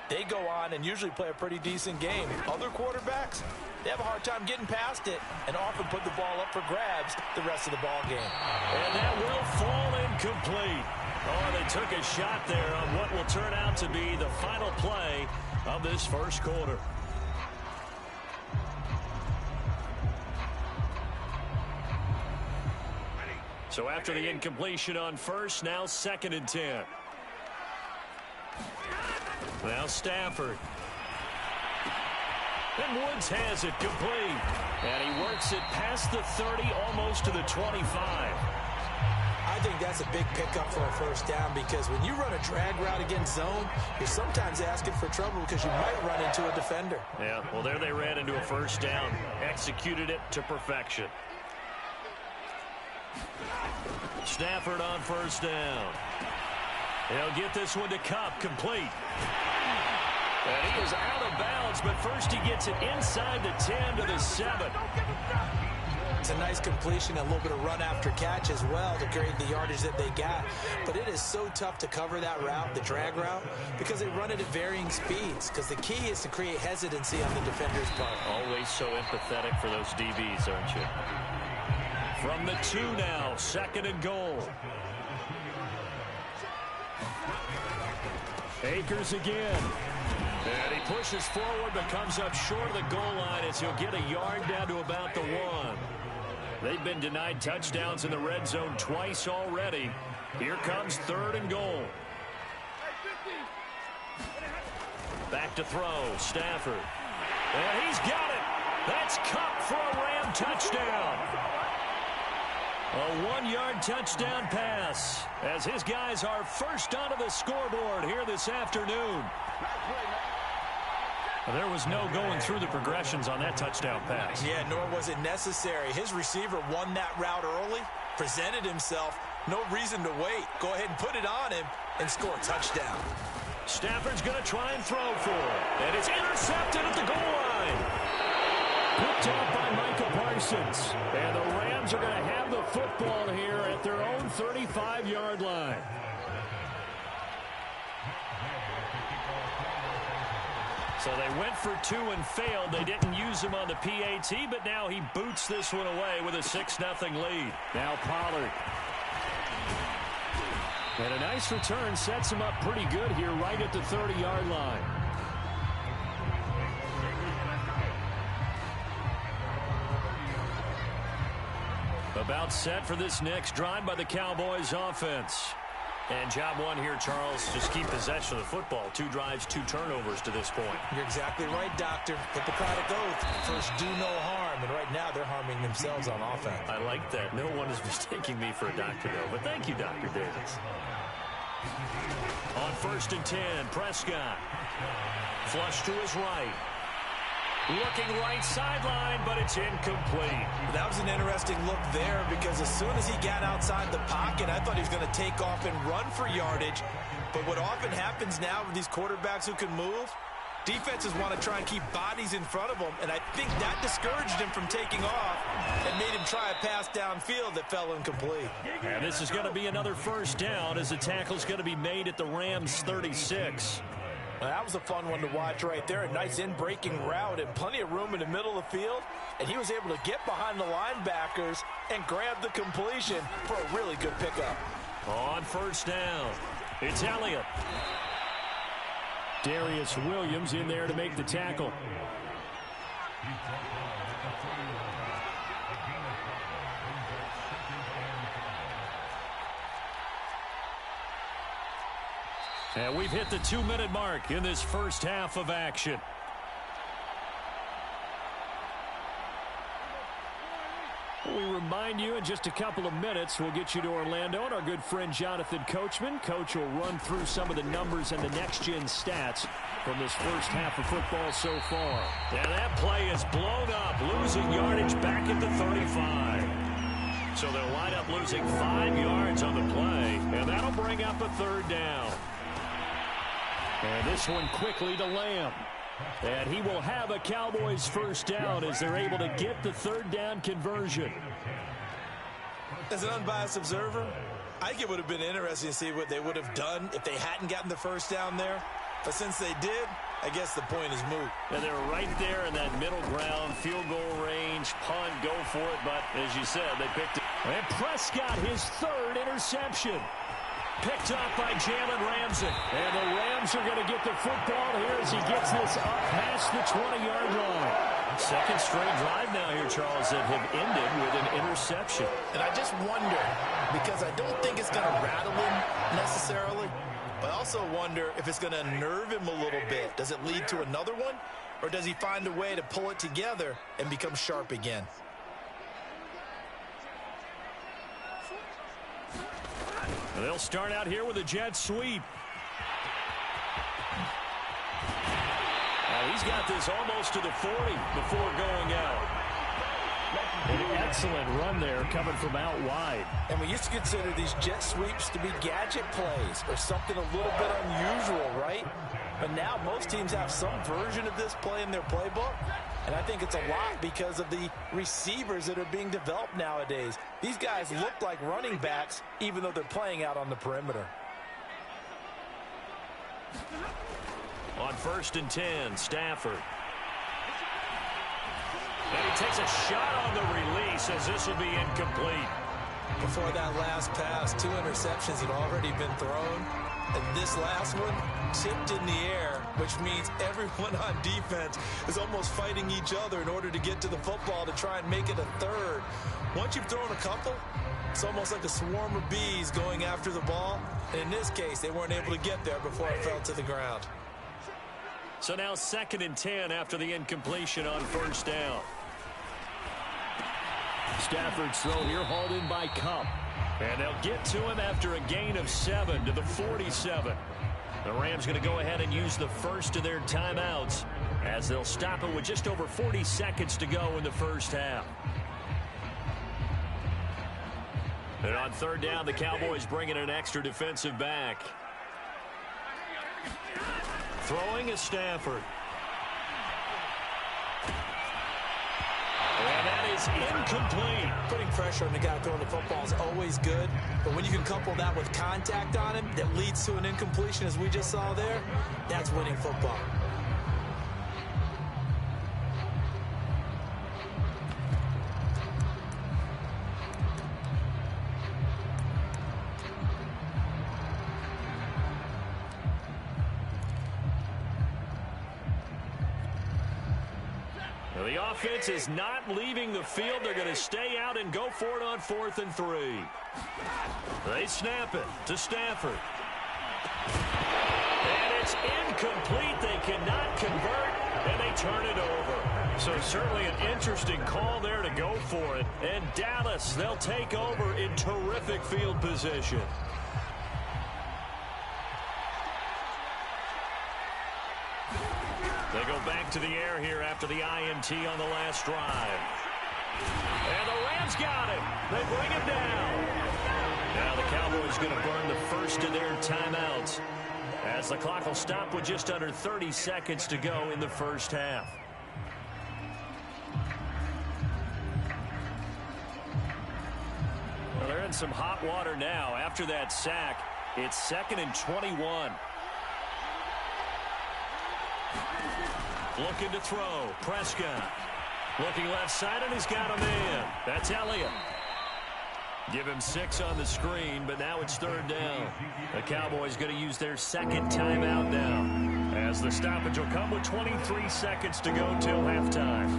They go on and usually play a pretty decent game. Other quarterbacks, they have a hard time getting past it and often put the ball up for grabs the rest of the ball game. And that will fall incomplete. Oh, they took a shot there on what will turn out to be the final play of this first quarter. So after the incompletion on first, now 2nd and 10. Now Stafford. And Woods has it complete. And he works it past the 30, almost to the 25. I think that's a big pickup for a first down because when you run a drag route against zone, you're sometimes asking for trouble because you might run into a defender. Yeah, well, there they ran into a first down. Executed it to perfection. Stafford on first down. He'll get this one to Kupp, complete. And he is out of bounds, but first he gets it inside the 10 to the 7. It's a nice completion, a little bit of run after catch as well to create the yardage that they got. But it is so tough to cover that route, the drag route, because they run it at varying speeds. Because the key is to create hesitancy on the defender's part. Always so empathetic for those DBs, aren't you? From the 2 now, 2nd and goal. Akers again. And he pushes forward but comes up short of the goal line as he'll get a yard down to about the 1. They've been denied touchdowns in the red zone twice already. Here comes 3rd and goal. Back to throw, Stafford. And he's got it. That's Kupp for a Ram touchdown. A 1-yard touchdown pass as his guys are first onto the scoreboard here this afternoon. There was no going through the progressions on that touchdown pass. Yeah, nor was it necessary. His receiver won that route early, presented himself. No reason to wait. Go ahead and put it on him and score a touchdown. Stafford's going to try and throw for it. And it's intercepted at the goal line. Picked off by Micah Parsons. And the Rams are going to have the football here at their own 35-yard line. So they went for 2 and failed. They didn't use him on the PAT, but now he boots this one away with a 6-0 lead. Now Pollard. And a nice return sets him up pretty good here right at the 30-yard line. About set for this next drive by the Cowboys offense. And job one here, Charles, just keep possession of the football. 2 drives, 2 turnovers to this point. You're exactly right, Doctor. Hippocratic oath. First, do no harm. And right now, they're harming themselves on offense. I like that. No one is mistaking me for a doctor, though. But thank you, Dr. Davis. On 1st and 10, Prescott. Flush to his right. Looking right sideline, but it's incomplete. That was an interesting look there because as soon as he got outside the pocket, I thought he was going to take off and run for yardage. But what often happens now with these quarterbacks who can move, defenses want to try and keep bodies in front of them, and I think that discouraged him from taking off and made him try a pass downfield that fell incomplete. And this is going to be another first down as the tackle's going to be made at the Rams' 36. Well, that was a fun one to watch right there. A nice in-breaking route and plenty of room in the middle of the field. And he was able to get behind the linebackers and grab the completion for a really good pickup. On 1st down, it's Elliott. Darius Williams in there to make the tackle. And we've hit the 2-minute mark in this first half of action. We remind you in just a couple of minutes we'll get you to Orlando and our good friend Jonathan Coachman. Coach will run through some of the numbers and the next-gen stats from this first half of football so far. And that play is blown up, losing yardage back at the 35. So they'll line up losing 5 yards on the play, and that'll bring up a 3rd down. And this one quickly to Lamb. And he will have a Cowboys first down as they're able to get the 3rd down conversion. As an unbiased observer, I think it would have been interesting to see what they would have done if they hadn't gotten the first down there. But since they did, I guess the point is moot. And they're right there in that middle ground, field goal range, punt, go for it. But as you said, they picked it. And Prescott, his 3rd interception. Picked off by Jalen Ramsey. And the Rams are going to get the football here as he gets this up past the 20-yard line. Second straight drive now here, Charles, that have ended with an interception. And I just wonder, because I don't think it's going to rattle him necessarily, but I also wonder if it's going to nerve him a little bit. Does it lead to another one? Or does he find a way to pull it together and become sharp again? They'll start out here with a jet sweep. He's got this almost to the 40 before going out. An excellent run there coming from out wide. And we used to consider these jet sweeps to be gadget plays or something a little bit unusual, right? But now most teams have some version of this play in their playbook. And I think it's a lot because of the receivers that are being developed nowadays. These guys look like running backs even though they're playing out on the perimeter. On 1st and 10, Stafford. And he takes a shot on the release as this will be incomplete. Before that last pass, 2 interceptions had already been thrown. And this last one tipped in the air, which means everyone on defense is almost fighting each other in order to get to the football to try and make it a 3rd. Once you've thrown a couple, it's almost like a swarm of bees going after the ball. And in this case, they weren't able to get there before it fell to the ground. So now 2nd and 10 after the incompletion on 1st down. Stafford's throw here hauled in by Cup. And they'll get to him after a gain of 7 to the 47. The Rams going to go ahead and use the first of their timeouts as they'll stop it with just over 40 seconds to go in the first half. And on third down, the Cowboys bring in an extra defensive back. Throwing is Stafford. And that is incomplete. Putting pressure on the guy throwing the football is always good, but when you can couple that with contact on him that leads to an incompletion, as we just saw there, that's winning football. The offense is not leaving the field. They're going to stay out and go for it on 4th and 3. They snap it to Stafford. And it's incomplete. They cannot convert, and they turn it over. So certainly an interesting call there to go for it. And Dallas, they'll take over in terrific field position. They go back to the air here after the INT on the last drive. And the Rams got him. They bring him down. Now the Cowboys going to burn the first of their timeouts as the clock will stop with just under 30 seconds to go in the first half. Well, they're in some hot water now. After that sack, it's 2nd and 21. Looking to throw. Prescott. Looking left side, and he's got him in. That's Elliott. Give him 6 on the screen, but now it's 3rd down. The Cowboys going to use their second timeout now, as the stoppage will come with 23 seconds to go till halftime.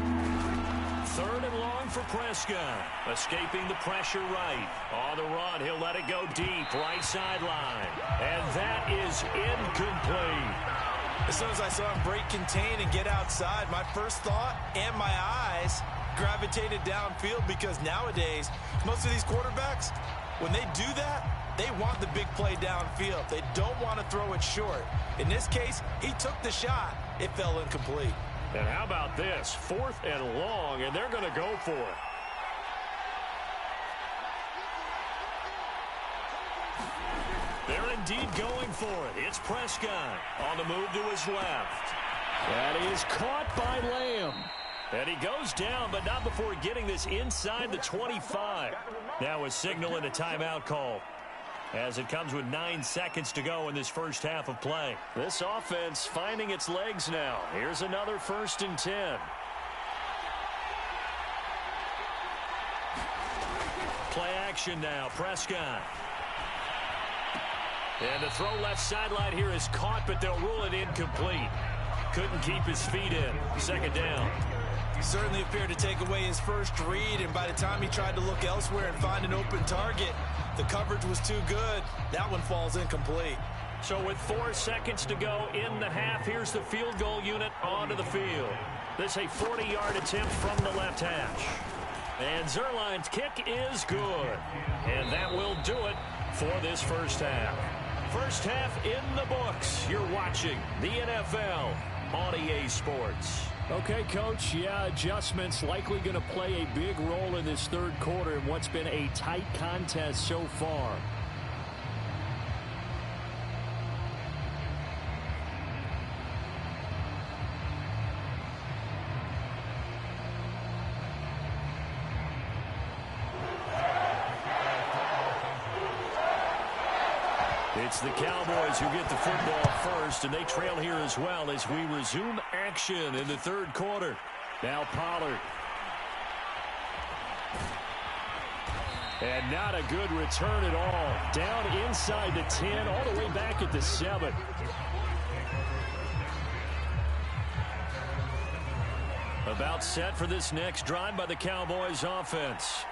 3rd and long for Prescott. Escaping the pressure right. On the run, he'll let it go deep. Right sideline. And that is incomplete. As soon as I saw him break contain and get outside, my first thought and my eyes gravitated downfield, because nowadays, most of these quarterbacks, when they do that, they want the big play downfield. They don't want to throw it short. In this case, he took the shot. It fell incomplete. And how about this? 4th and long, and they're going to go for it. They're indeed going for it. It's Prescott on the move to his left. That is caught by Lamb. And he goes down, but not before getting this inside the 25. Now a signal and a timeout call, as it comes with 9 seconds to go in this first half of play. This offense finding its legs now. Here's another 1st and 10. Play action now. Prescott. And the throw left sideline here is caught, but they'll rule it incomplete. Couldn't keep his feet in. 2nd down. He certainly appeared to take away his first read, and by the time he tried to look elsewhere and find an open target, the coverage was too good. That one falls incomplete. So with 4 seconds to go in the half, here's the field goal unit onto the field. This a 40-yard attempt from the left hash. And Zerline's kick is good. And that will do it for this first half. First half in the books. You're watching the NFL on EA Sports. Okay, Coach, yeah, adjustments likely going to play a big role in this 3rd quarter in what's been a tight contest so far. It's the Cowboys who get the football first, and they trail here as well as we resume action in the 3rd quarter. Now Pollard. And not a good return at all. Down inside the 10, all the way back at the 7. About set for this next drive by the Cowboys offense.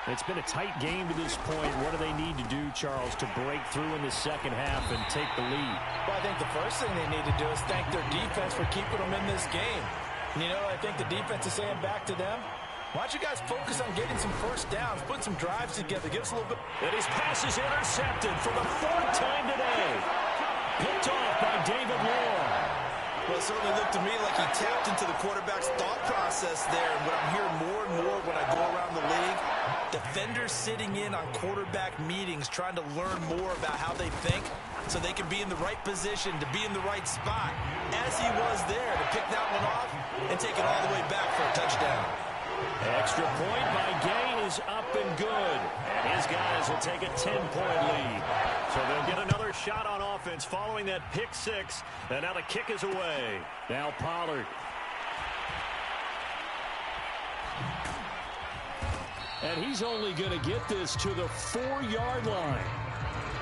It's been a tight game to this point. What do they need to do, Charles, to break through in the second half and take the lead? Well, I think the first thing they need to do is thank their defense for keeping them in this game. And, you know, I think the defense is saying back to them, Why don't you guys focus on getting some first downs, put some drives together, give us a little bit. And his pass is intercepted for the 4th time today. Picked off by David Moore. Well, it certainly looked to me like he tapped into the quarterback's thought process there. And what I'm hearing more and more when I go around the league, defenders sitting in on quarterback meetings trying to learn more about how they think so they can be in the right position to be in the right spot, as he was there to pick that one off and take it all the way back for a touchdown. Extra point by Gay is up and good. And his guys will take a 10-point lead. So they'll get another shot on offense following that pick six. And now the kick is away. Now Pollard. And he's only going to get this to the 4-yard line.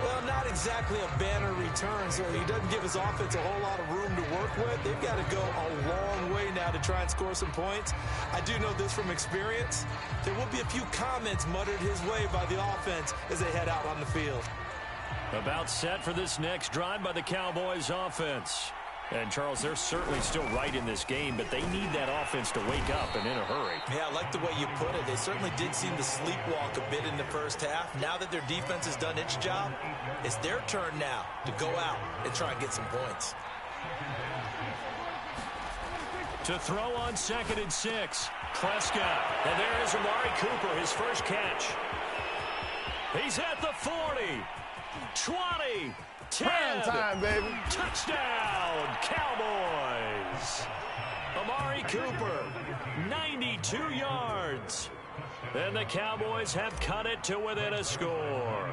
Well, not exactly a banner return, so he doesn't give his offense a whole lot of room to work with. They've got to go a long way now to try and score some points. I do know this from experience. There will be a few comments muttered his way by the offense as they head out on the field. About set for this next drive by the Cowboys offense. And, Charles, they're certainly still right in this game, but they need that offense to wake up and in a hurry. Yeah, I like the way you put it. They certainly did seem to sleepwalk a bit in the first half. Now that their defense has done its job, it's their turn now to go out and try and get some points. To throw on 2nd and 6. Prescott. And there is Amari Cooper, his first catch. He's at the 40. 20. 10. Prime time, baby. Touchdown, Cowboys. Amari Cooper, 92 yards. And the Cowboys have cut it to within a score.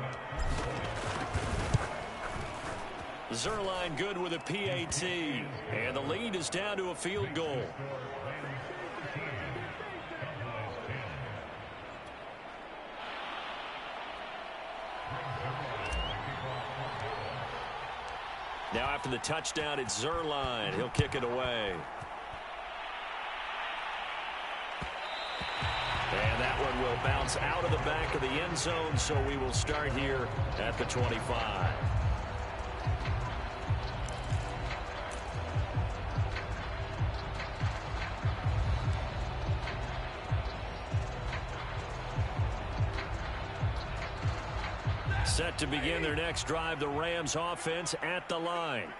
Zerline good with a PAT. And the lead is down to a field goal. Now after the touchdown, it's Zerline. He'll kick it away. And that one will bounce out of the back of the end zone, so we will start here at the 25. Set to begin their next drive, the Rams offense at the line.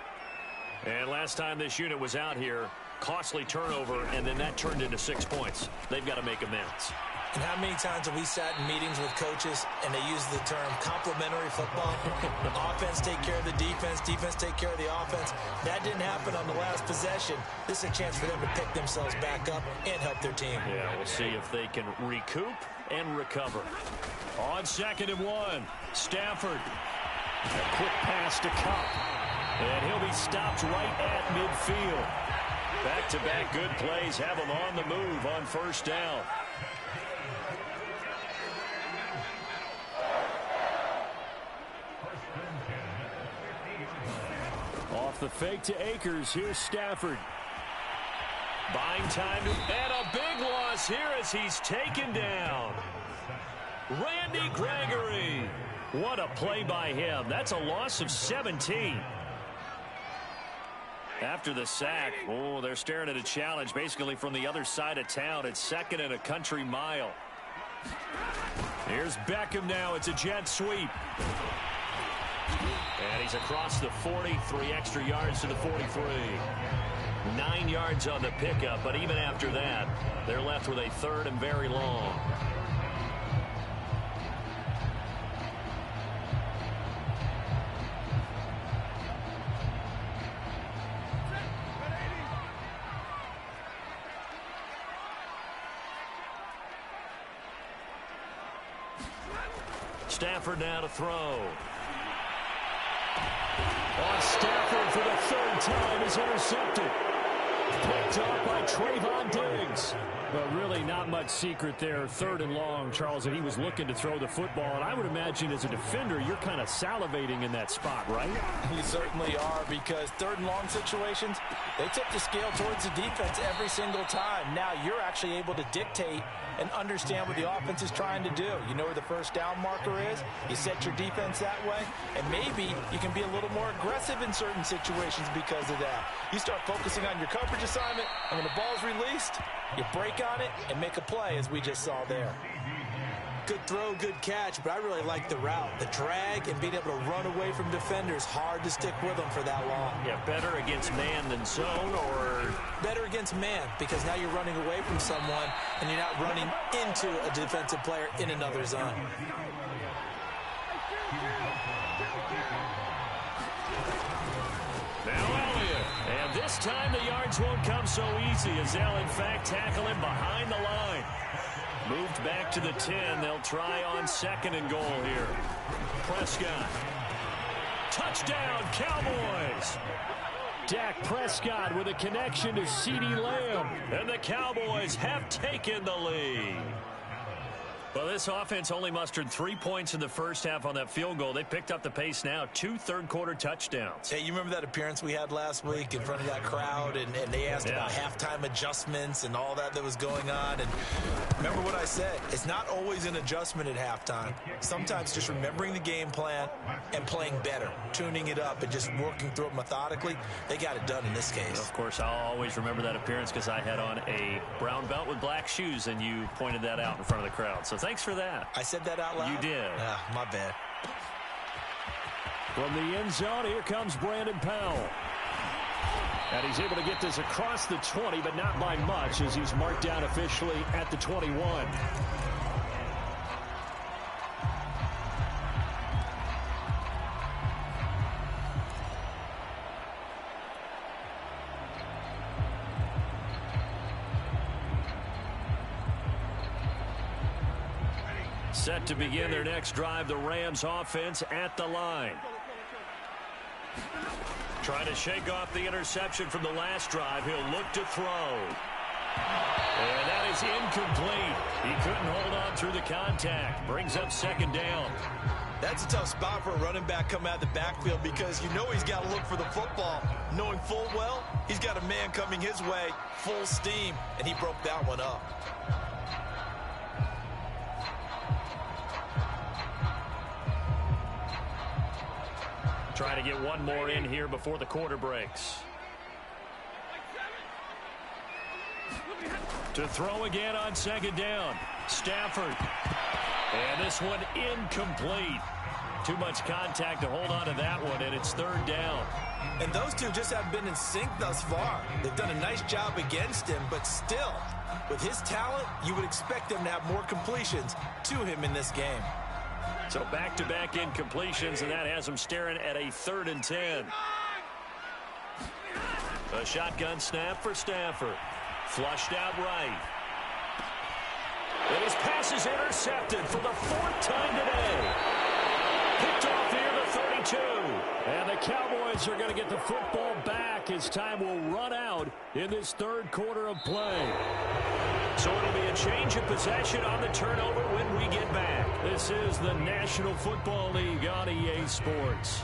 And last time this unit was out here, costly turnover, and then that turned into 6 points. They've got to make amends. And how many times have we sat in meetings with coaches and they use the term complementary football? Offense take care of the defense, defense take care of the offense. That didn't happen on the last possession. This is a chance for them to pick themselves back up and help their team. Yeah, we'll see if they can recoup and recover. On 2nd and 1, Stafford. A quick pass to Cup. And he'll be stopped right at midfield. Back-to-back good plays have him on the move on first down. Off the fake to Akers. Here's Stafford. Buying time. And a big loss here as he's taken down. Randy Gregory. What a play by him. That's a loss of 17. After the sack, oh, they're staring at a challenge basically from the other side of town. It's 2nd and a country mile. Here's Beckham now. It's a jet sweep. And he's across the 40, 3 extra yards to the 43. 9 yards on the pickup, but even after that, they're left with a 3rd and very long. Stafford now to throw. On Stafford for the 3rd time is intercepted. Picked up by Trayvon Diggs. But really not much secret there. 3rd and long, Charles, that he was looking to throw the football. And I would imagine as a defender, you're kind of salivating in that spot, right? You certainly are, because 3rd and long situations, they tip the scale towards the defense every single time. Now you're actually able to dictate and understand what the offense is trying to do. You know where the first down marker is. You set your defense that way, and maybe you can be a little more aggressive in certain situations because of that. You start focusing on your coverage assignment, and when the ball's released, you break on it and make a play, as we just saw there. Good throw, good catch, but I really like the route. The drag and being able to run away from defenders, hard to stick with them for that long. Yeah, better against man than zone, or? Better against man, because now you're running away from someone and you're not running into a defensive player in another zone. Now Elliott. And this time the yards won't come so easy as they'll, in fact, tackle him behind the line. Moved back to the 10. They'll try on 2nd and goal here. Prescott. Touchdown, Cowboys. Dak Prescott with a connection to CeeDee Lamb. And the Cowboys have taken the lead. Well, this offense only mustered 3 points in the first half on that field goal. They picked up the pace now. 2 third-quarter touchdowns. Hey, you remember that appearance we had last week in front of that crowd, and they asked about halftime adjustments and all that was going on. And remember what I said. It's not always an adjustment at halftime. Sometimes just remembering the game plan and playing better, tuning it up and just working through it methodically. They got it done in this case. Of course, I'll always remember that appearance because I had on a brown belt with black shoes, and you pointed that out in front of the crowd. So thanks for that. I said that out loud? You did. My bad. From the end zone, here comes Brandon Powell. And he's able to get this across the 20, but not by much, as he's marked down officially at the 21. Set to begin their next drive, the Rams offense at the line. Trying to shake off the interception from the last drive. He'll look to throw. And that is incomplete. He couldn't hold on through the contact. Brings up 2nd down. That's a tough spot for a running back coming out of the backfield because you know he's got to look for the football, knowing full well he's got a man coming his way, full steam, and he broke that one up. Trying to get one more in here before the quarter breaks. To throw again on 2nd down. Stafford. And this one incomplete. Too much contact to hold on to that one, and it's 3rd down. And those two just haven't been in sync thus far. They've done a nice job against him, but still, with his talent, you would expect them to have more completions to him in this game. So back-to-back incompletions, and that has him staring at a 3rd and 10. A shotgun snap for Stafford. Flushed out right. And his pass is intercepted for the 4th time today. Picked off near the 32. And the Cowboys are going to get the football back as time will run out in this 3rd quarter of play. So it'll be a change of possession on the turnover when we get back. This is the National Football League on EA Sports.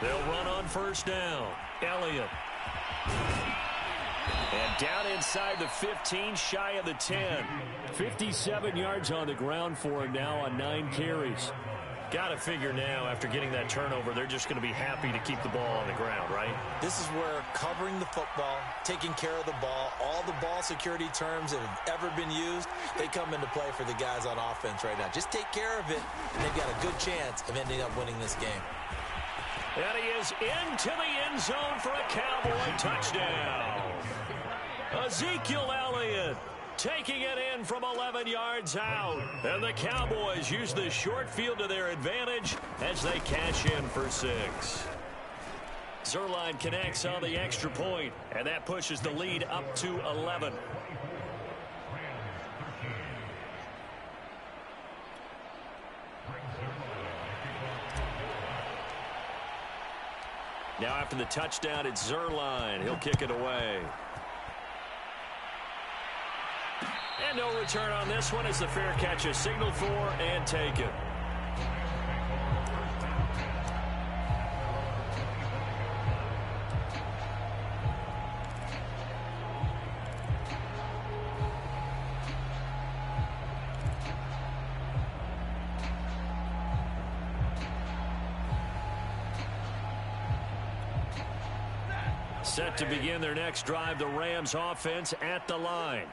They'll run on 1st down. Elliott. And down inside the 15, shy of the 10. 57 yards on the ground for him now on 9 carries. Got to figure now, after getting that turnover, they're just going to be happy to keep the ball on the ground, right? This is where covering the football, taking care of the ball, all the ball security terms that have ever been used, they come into play for the guys on offense right now. Just take care of it, and they've got a good chance of ending up winning this game. And he is into the end zone for a Cowboy touchdown. Ezekiel Elliott taking it in from 11 yards out. And the Cowboys use the short field to their advantage as they cash in for 6. Zerline connects on the extra point, and that pushes the lead up to 11. Now after the touchdown, it's Zerline. He'll kick it away. And no return on this one as the fair catch is signaled for and taken. Set to begin their next drive, the Rams offense at the line.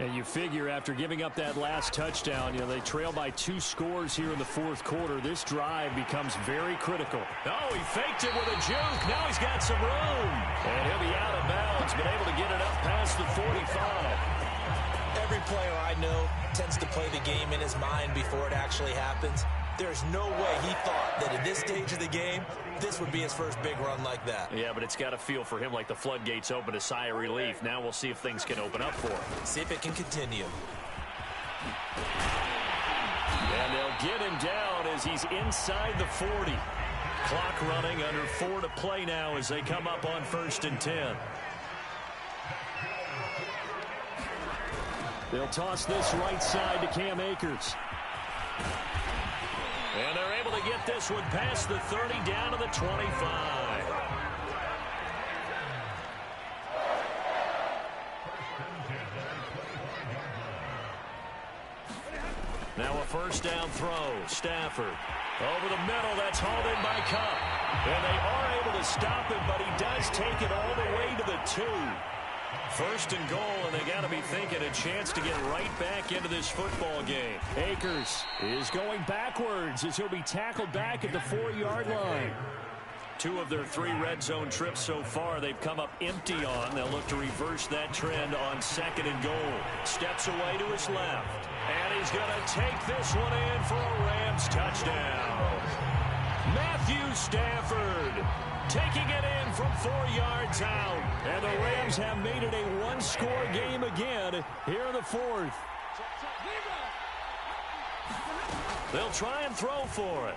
And you figure after giving up that last touchdown, they trail by 2 scores here in the fourth quarter. This drive becomes very critical. Oh, he faked it with a juke. Now he's got some room. And he'll be out of bounds, but able to get it up past the 45. Every player I know tends to play the game in his mind before it actually happens. There's no way he thought that at this stage of the game, this would be his first big run like that. Yeah, but it's got to feel for him like the floodgates open, a sigh of relief. Now we'll see if things can open up for him. See if it can continue. And they'll get him down as he's inside the 40. Clock running, under 4 to play now as they come up on 1st and 10. They'll toss this right side to Cam Akers. And they're able to get this one past the 30 down to the 25. Now a first down throw. Stafford over the middle. That's hauled in by Cup. And they are able to stop him, but he does take it all the way to the 2. 1st and goal, and they got to be thinking a chance to get right back into this football game. Akers is going backwards as he'll be tackled back at the 4-yard line. 2 of their 3 red zone trips so far they've come up empty on. They'll look to reverse that trend on 2nd and goal. Steps away to his left. And he's going to take this one in for a Rams touchdown. Matthew Stafford taking it in from 4 yards out. And the Rams have made it a 1-score game again here in the 4th. They'll try and throw for it.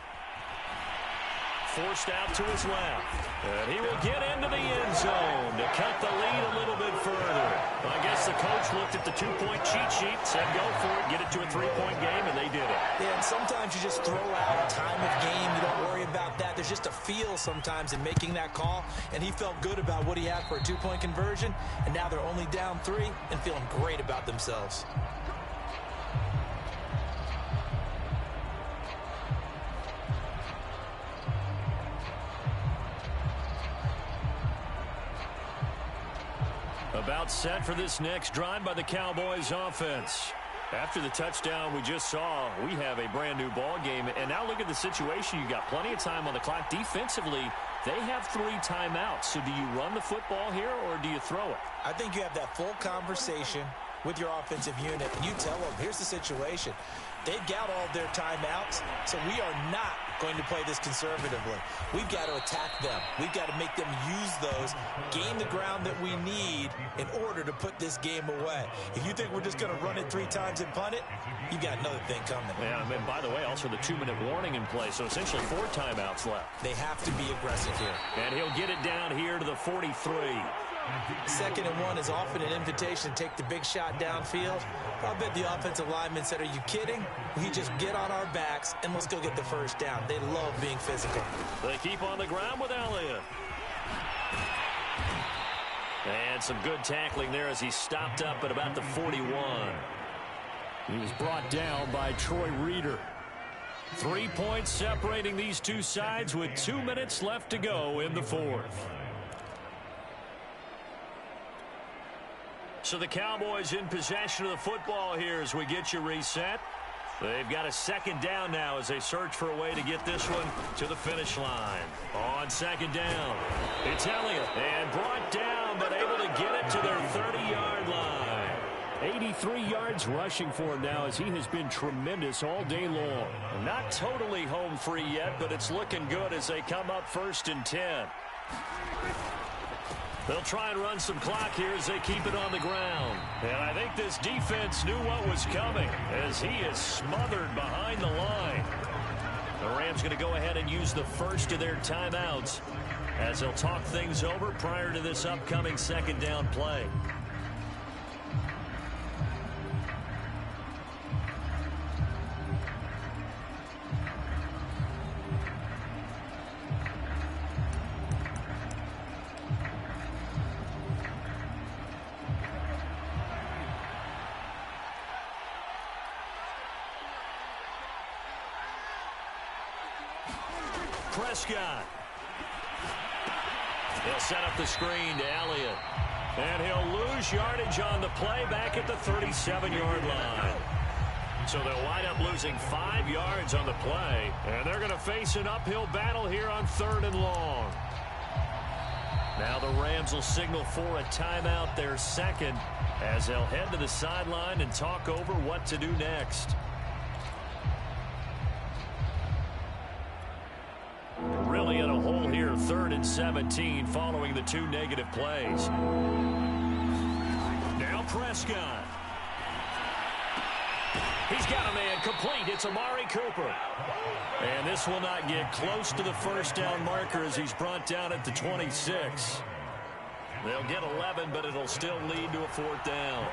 Forced out to his left. And he will get into the end zone to cut the lead a little bit further. I guess the coach looked at the 2-point cheat sheet, said go for it, get it to a 3-point game, and they did it. Yeah, and sometimes you just throw out time of game. You don't worry about that. There's just a feel sometimes in making that call, and he felt good about what he had for a 2-point conversion, and now they're only down 3 and feeling great about themselves. About set for this next drive by the Cowboys offense. After the touchdown we just saw, we have a brand new ball game. And now look at the situation. You got plenty of time on the clock. Defensively, they have 3 timeouts. So do you run the football here or do you throw it? I think you have that full conversation with your offensive unit, and you tell them, here's the situation. They've got all their timeouts, so we are not going to play this conservatively. We've got to attack them. We've got to make them use those, gain the ground that we need in order to put this game away. If you think we're just going to run it 3 times and punt it, you've got another thing coming. Yeah, and by the way, also the 2-minute warning in play, so essentially 4 timeouts left. They have to be aggressive here. And he'll get it down here to the 43. 2nd and 1 is often an invitation to take the big shot downfield. I bet the offensive linemen said, are you kidding? We just get on our backs and let's go get the first down. They love being physical. They keep on the ground with Elliott. And some good tackling there as he stopped up at about the 41. He was brought down by Troy Reeder. 3 points separating these two sides with 2 minutes left to go in the 4th. So the Cowboys in possession of the football here as we get you reset. They've got a 2nd down now as they search for a way to get this one to the finish line. On 2nd down, it's Elliott. And brought down, but able to get it to their 30-yard line. 83 yards rushing for him now as he has been tremendous all day long. Not totally home free yet, but it's looking good as they come up 1st and 10. They'll try and run some clock here as they keep it on the ground. And I think this defense knew what was coming as he is smothered behind the line. The Rams going to go ahead and use the first of their timeouts as they'll talk things over prior to this upcoming 2nd down play. Prescott. He'll set up the screen to Elliott. And he'll lose yardage on the play back at the 37-yard line. So they'll wind up losing 5 yards on the play. And they're going to face an uphill battle here on 3rd and long. Now the Rams will signal for a timeout, their second, as they'll head to the sideline and talk over what to do next. Really in a hole here, 3rd and 17, following the 2 negative plays. Now Prescott. He's got a man complete. It's Amari Cooper. And this will not get close to the first down marker as he's brought down at the 26. They'll get 11, but it'll still lead to a 4th down.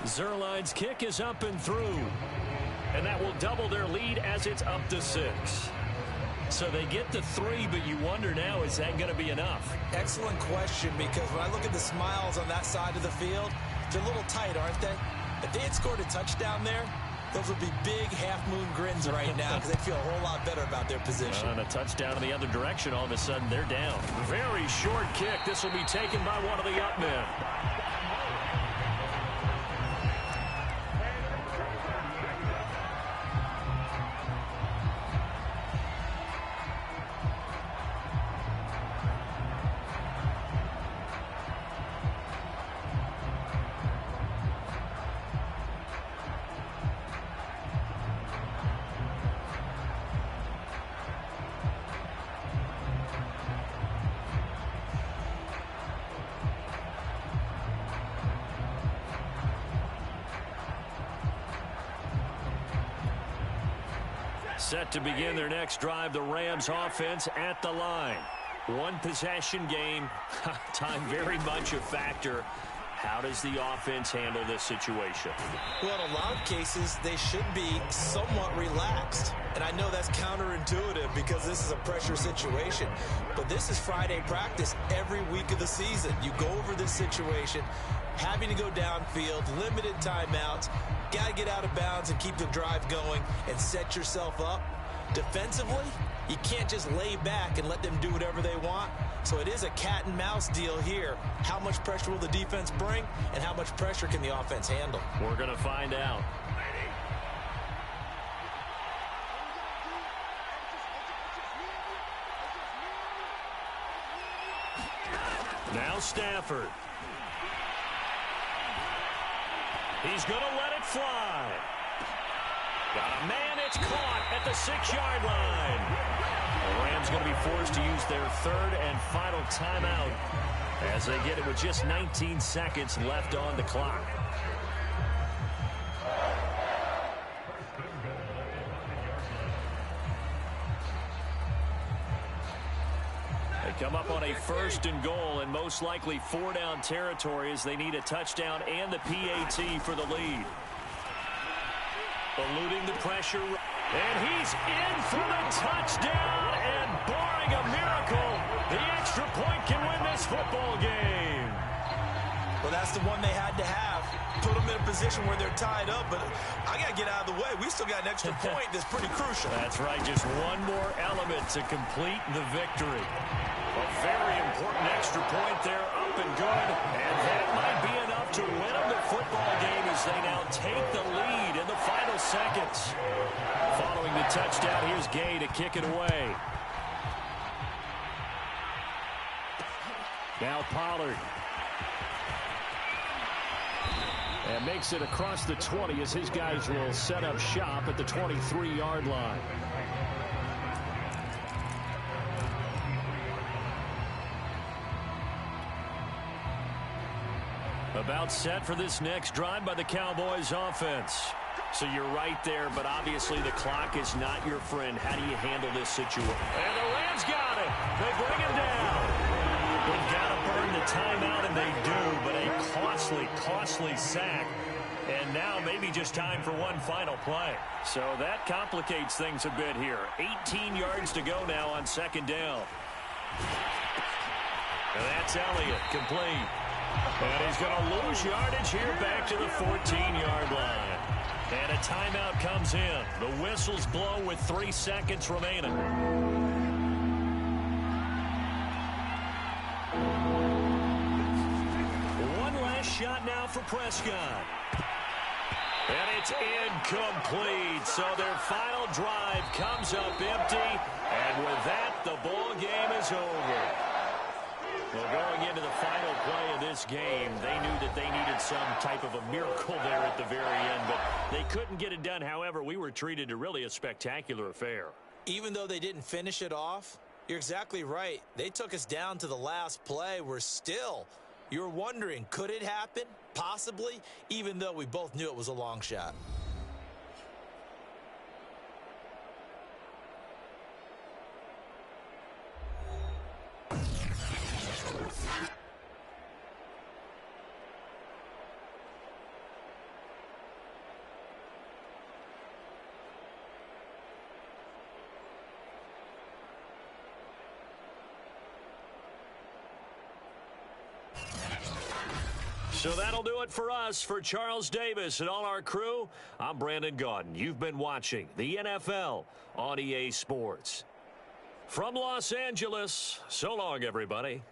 Zerline's kick is up and through. And that will double their lead as it's up to 6. So they get to 3, but you wonder now, is that going to be enough? Excellent question, because when I look at the smiles on that side of the field, they're a little tight, aren't they? If they had scored a touchdown there, those would be big half-moon grins right now because they feel a whole lot better about their position. And a touchdown in the other direction, all of a sudden they're down. Very short kick. This will be taken by one of the up men. Set to begin their next drive, the Rams offense at the line. 1 possession game. Time very much a factor. How does the offense handle this situation? Well, in a lot of cases, they should be somewhat relaxed. And I know that's counterintuitive because this is a pressure situation. But this is Friday practice every week of the season. You go over this situation, having to go downfield, limited timeouts, got to get out of bounds and keep the drive going and set yourself up. Defensively, you can't just lay back and let them do whatever they want. So it is a cat and mouse deal here. How much pressure will the defense bring, and how much pressure can the offense handle? We're going to find out. Now Stafford. He's going to let it fly. Got a man, it's caught at the 6-yard line. The Rams going to be forced to use their 3rd and final timeout as they get it with just 19 seconds left on the clock. They come up on a 1st and goal and most likely 4-down territory as they need a touchdown and the PAT for the lead. Eluding the pressure. And he's in for the touchdown. And barring a miracle, the extra point can win this football game. Well, that's the one they had to have. Put them in a position where they're tied up. But I got to get out of the way. We still got an extra point that's pretty crucial. That's right. Just one more element to complete the victory. A very important extra point there, up and good. And that might be enough to win them the football game as they now take the lead in the final seconds. Following the touchdown, here's Gay to kick it away. Now Pollard. And makes it across the 20 as his guys will set up shop at the 23-yard line. About set for this next drive by the Cowboys offense. So you're right there, but obviously the clock is not your friend. How do you handle this situation? And the Rams got it. They bring him down. They've got to burn the timeout, and they do, but a costly sack And now maybe just time for one final play. So that complicates things a bit here. 18 yards to go now on second down. And that's Elliott, complete. And he's going to lose yardage here back to the 14-yard line. And a timeout comes in. The whistles blow with 3 seconds remaining. One last shot now for Prescott. And it's incomplete. So their final drive comes up empty. And with that, the ball game is over. Well, going into the final play of this game, they knew that they needed some type of a miracle there at the very end, but they couldn't get it done. However, we were treated to really a spectacular affair. Even though they didn't finish it off, you're exactly right. They took us down to the last play. You're wondering, could it happen? Possibly, even though we both knew it was a long shot. So that'll do it for us. For Charles Davis and all our crew, I'm Brandon Gaudin. You've been watching the NFL on EA Sports. From Los Angeles, so long, everybody.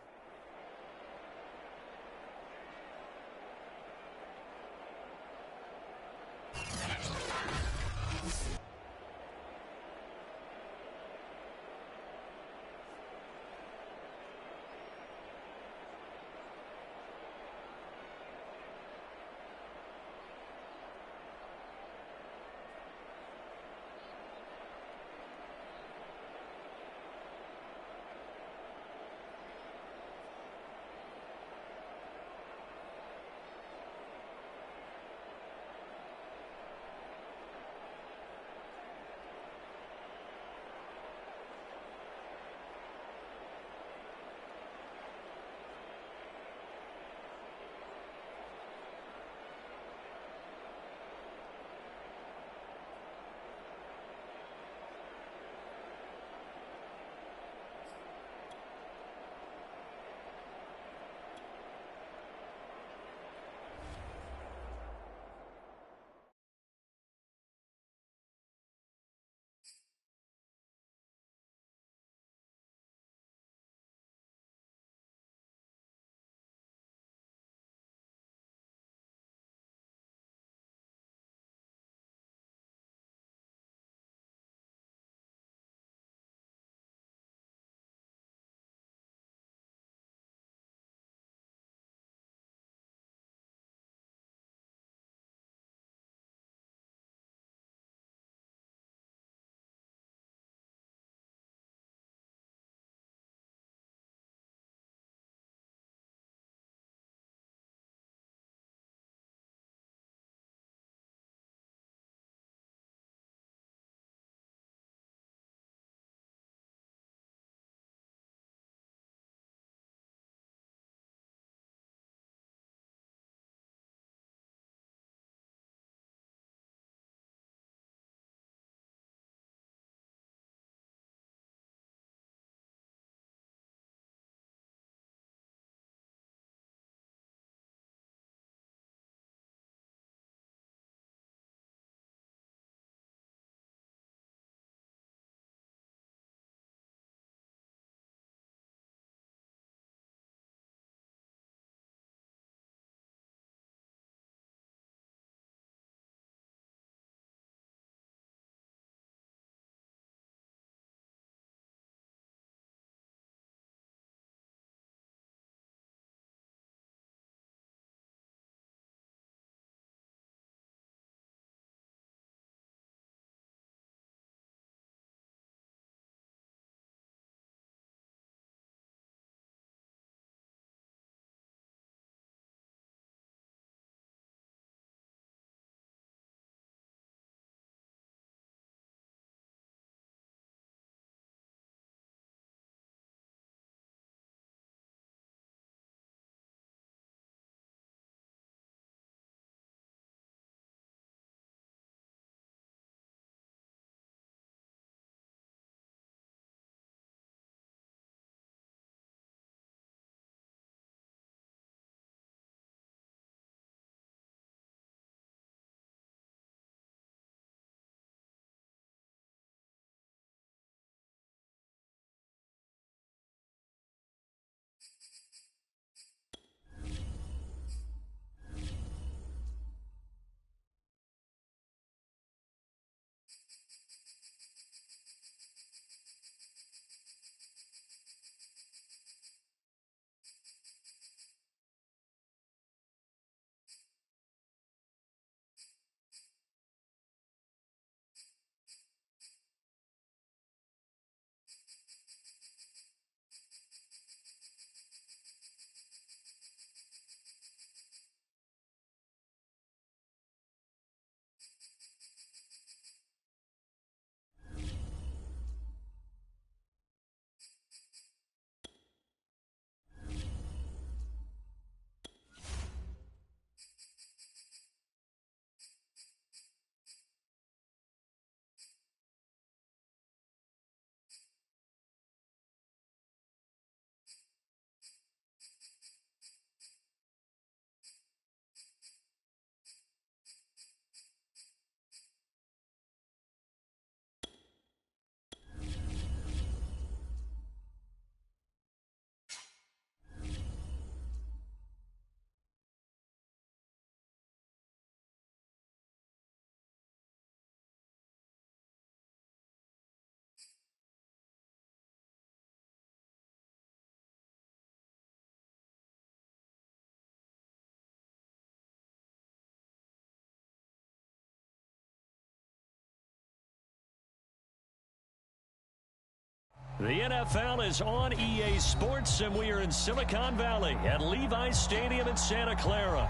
The NFL is on EA Sports, and we are in Silicon Valley at Levi's Stadium in Santa Clara.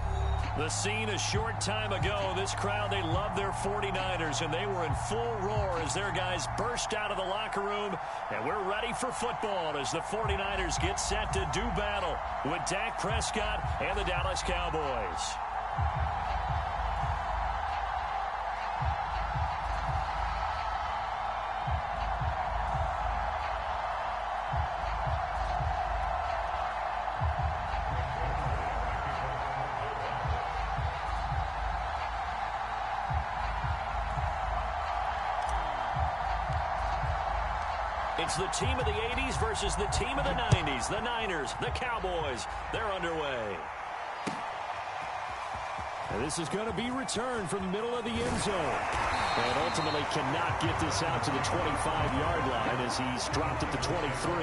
The scene a short time ago, this crowd, they love their 49ers, and they were in full roar as their guys burst out of the locker room. And we're ready for football as the 49ers get set to do battle with Dak Prescott and the Dallas Cowboys. It's the team of the 80s versus the team of the 90s. The Niners, the Cowboys, they're underway. And this is going to be returned from the middle of the end zone. And ultimately cannot get this out to the 25-yard line as he's dropped at the 23.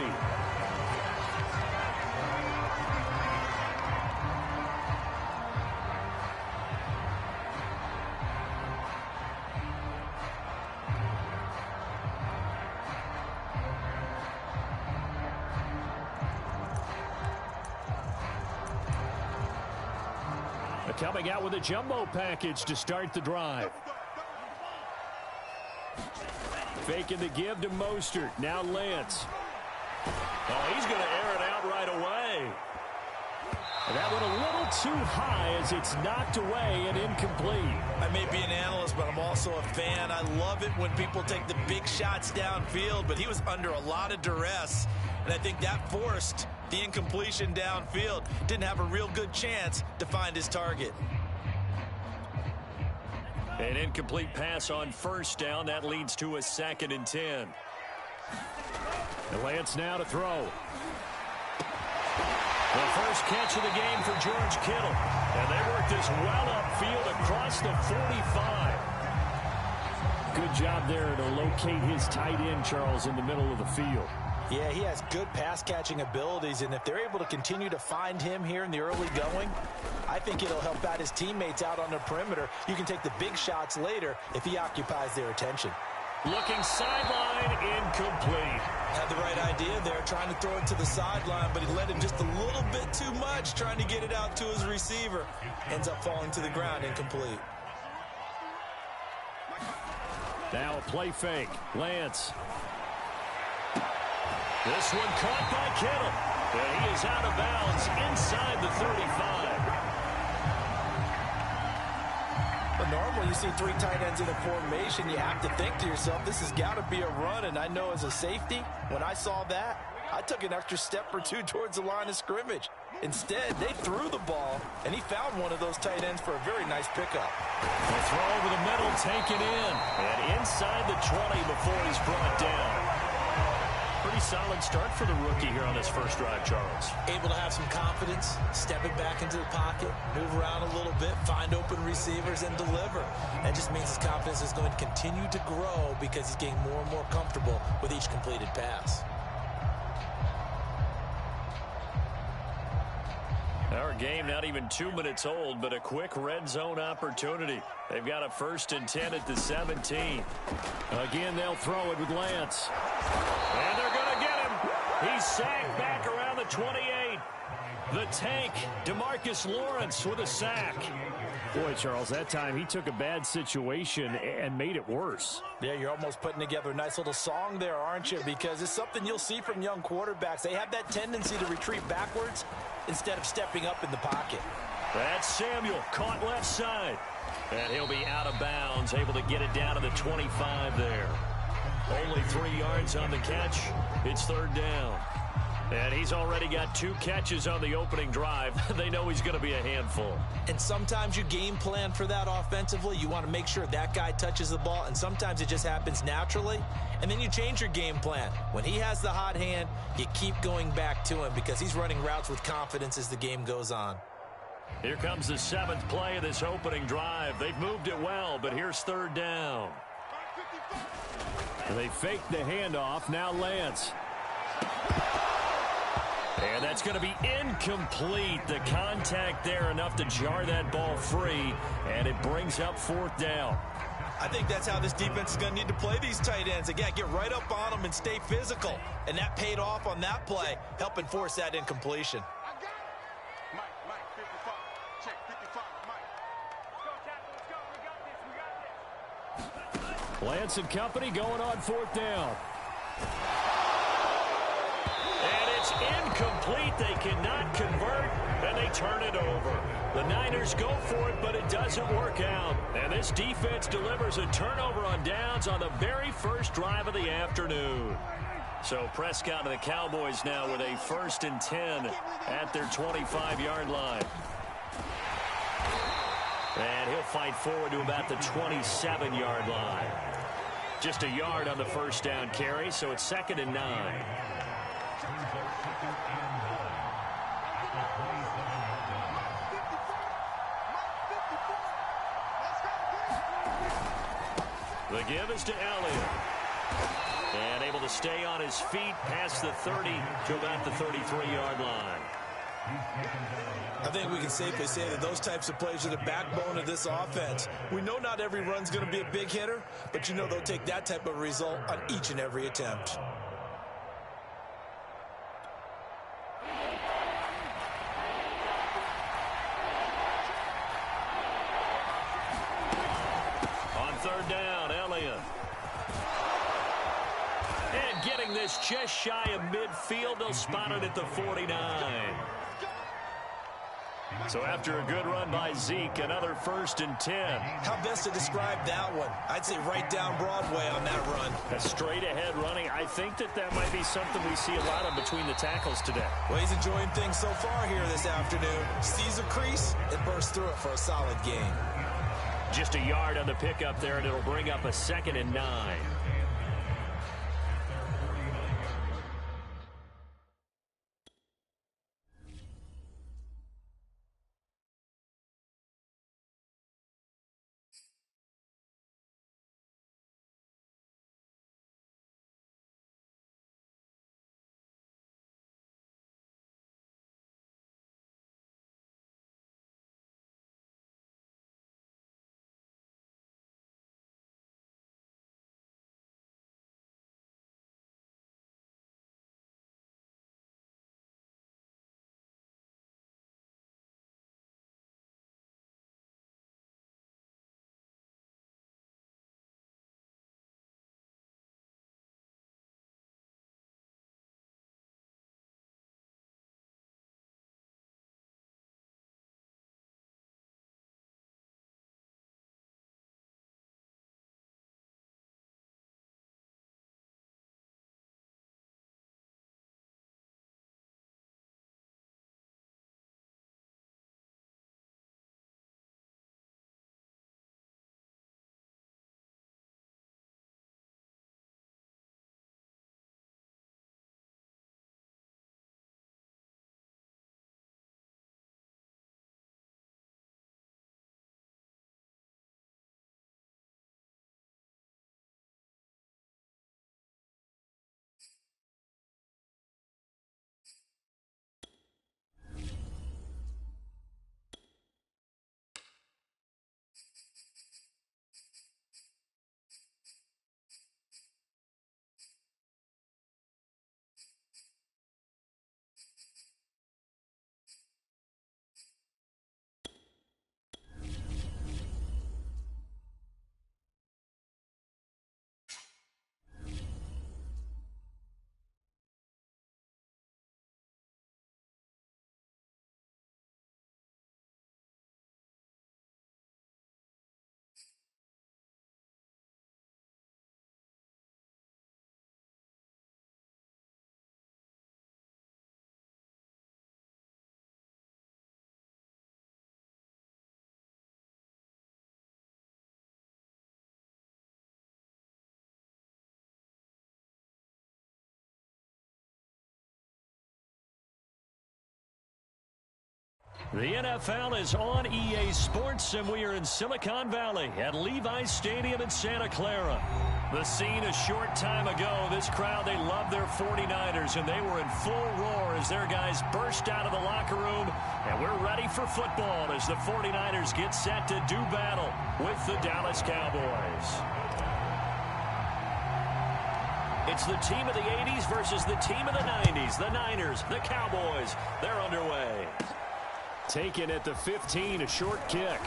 Coming out with a jumbo package to start the drive. Faking the give to Mostert. Now Lance. Oh, he's going to air it out right away. And that one a little too high as it's knocked away and incomplete. I may be an analyst, but I'm also a fan. I love it when people take the big shots downfield, but he was under a lot of duress, and I think that forced the incompletion downfield. Didn't have a real good chance to find his target. An incomplete pass on first down. That leads to a 2nd and 10. And Lance now to throw. The first catch of the game for George Kittle. And they work this well upfield across the 45. Good job there to locate his tight end, Charles, in the middle of the field. Yeah, he has good pass-catching abilities, and if they're able to continue to find him here in the early going, I think it'll help out his teammates out on the perimeter. You can take the big shots later if he occupies their attention. Looking sideline, incomplete. Had the right idea there, trying to throw it to the sideline, but he let him just a little bit too much, trying to get it out to his receiver. Ends up falling to the ground, incomplete. Now a play fake. Lance. This one caught by Kittle. And he is out of bounds inside the 35. But normally you see 3 tight ends in a formation, you have to think to yourself, this has got to be a run. And I know as a safety, when I saw that, I took an extra step or 2 towards the line of scrimmage. Instead, they threw the ball, and he found one of those tight ends for a very nice pickup. The throw over the middle, taken in. And inside the 20 before he's brought down. Pretty solid start for the rookie here on his first drive, Charles. Able to have some confidence, stepping back into the pocket, move around a little bit, find open receivers, and deliver. That just means his confidence is going to continue to grow because he's getting more and more comfortable with each completed pass. Our game not even 2 minutes old, but a quick red zone opportunity. They've got a 1st and 10 at the 17. Again, they'll throw it with Lance. And they're going to get him. He's sacked back around the 28. The tank, DeMarcus Lawrence with a sack. Boy, Charles, that time he took a bad situation and made it worse. Yeah, you're almost putting together a nice little song there, aren't you? Because it's something you'll see from young quarterbacks. They have that tendency to retreat backwards instead of stepping up in the pocket. That's Samuel, caught left side. And he'll be out of bounds, able to get it down to the 25 there. Only 3 yards on the catch. It's 3rd down. And he's already got 2 catches on the opening drive. They know he's going to be a handful. And sometimes you game plan for that offensively. You want to make sure that guy touches the ball, and sometimes it just happens naturally. And then you change your game plan. When he has the hot hand, you keep going back to him because he's running routes with confidence as the game goes on. Here comes the 7th play of this opening drive. They've moved it well, but here's 3rd down. And they fake the handoff. Now Lance. And that's going to be incomplete. The contact there enough to jar that ball free, and it brings up 4th down. I think that's how this defense is going to need to play these tight ends. Again, get right up on them and stay physical. And that paid off on that play, helping force that incompletion. Mike, 55. Check, 55, Mike. Let's go, Tackle. Let's go. We got this. Lance and company going on 4th down. And it's incomplete. They cannot convert, and they turn it over. The Niners go for it, but it doesn't work out. And this defense delivers a turnover on downs on the very first drive of the afternoon. So Prescott and the Cowboys now with a 1st and 10 at their 25-yard line. And he'll fight forward to about the 27-yard line. Just a yard on the first down carry, so it's 2nd and 9. The give is to Elliott. And able to stay on his feet past the 30 to about the 33-yard line. I think we can safely say that those types of plays are the backbone of this offense. We know not every run's going to be a big hitter, but you know they'll take that type of result on each and every attempt. On 3rd down, Elliott. And getting this just shy of midfield, they'll spot it at the 49. So after a good run by Zeke, another 1st and 10. How best to describe that one? I'd say right down Broadway on that run. A straight-ahead running. I think that might be something we see a lot of between the tackles today. Well, he's enjoying things so far here this afternoon. Sees a crease and bursts through it for a solid gain. Just a yard on the pickup there, and it'll bring up a 2nd and 9. The NFL is on EA Sports, and we are in Silicon Valley at Levi's Stadium in Santa Clara. The scene a short time ago. This crowd, they love their 49ers, and they were in full roar as their guys burst out of the locker room. And we're ready for football as the 49ers get set to do battle with the Dallas Cowboys. It's the team of the 80s versus the team of the 90s. The Niners, the Cowboys, they're underway. Taken at the 15, a short kick.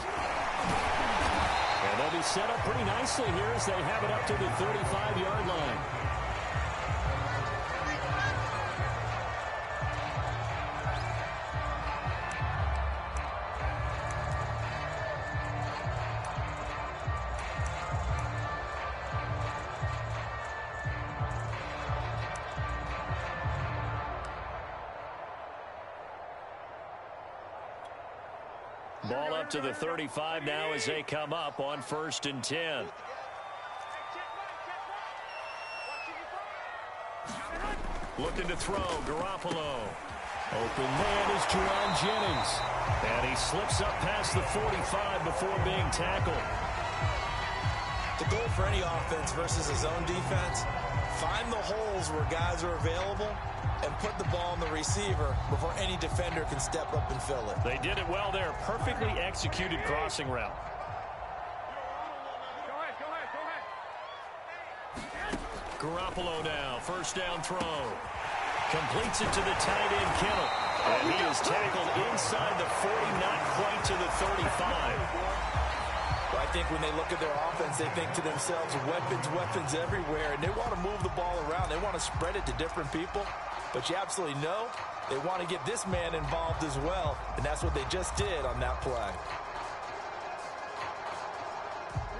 And they'll be set up pretty nicely here as they have it up to the 35-yard line. Ball up to the 35 now as they come up on 1st and 10. Looking to throw, Garoppolo. Open man is Jerron Jennings. And he slips up past the 45 before being tackled. The goal for any offense versus a zone defense, find the holes where guys are available and put the ball on the receiver before any defender can step up and fill it. They did it well there. Perfectly executed crossing route. Garoppolo now, 1st down throw. Completes it to the tight end, Kittle. And he is tackled inside the 40, not quite to the 35. Well, I think when they look at their offense, they think to themselves, weapons everywhere, and they want to move the ball around. They want to spread it to different people. But you absolutely know they want to get this man involved as well, and that's what they just did on that play.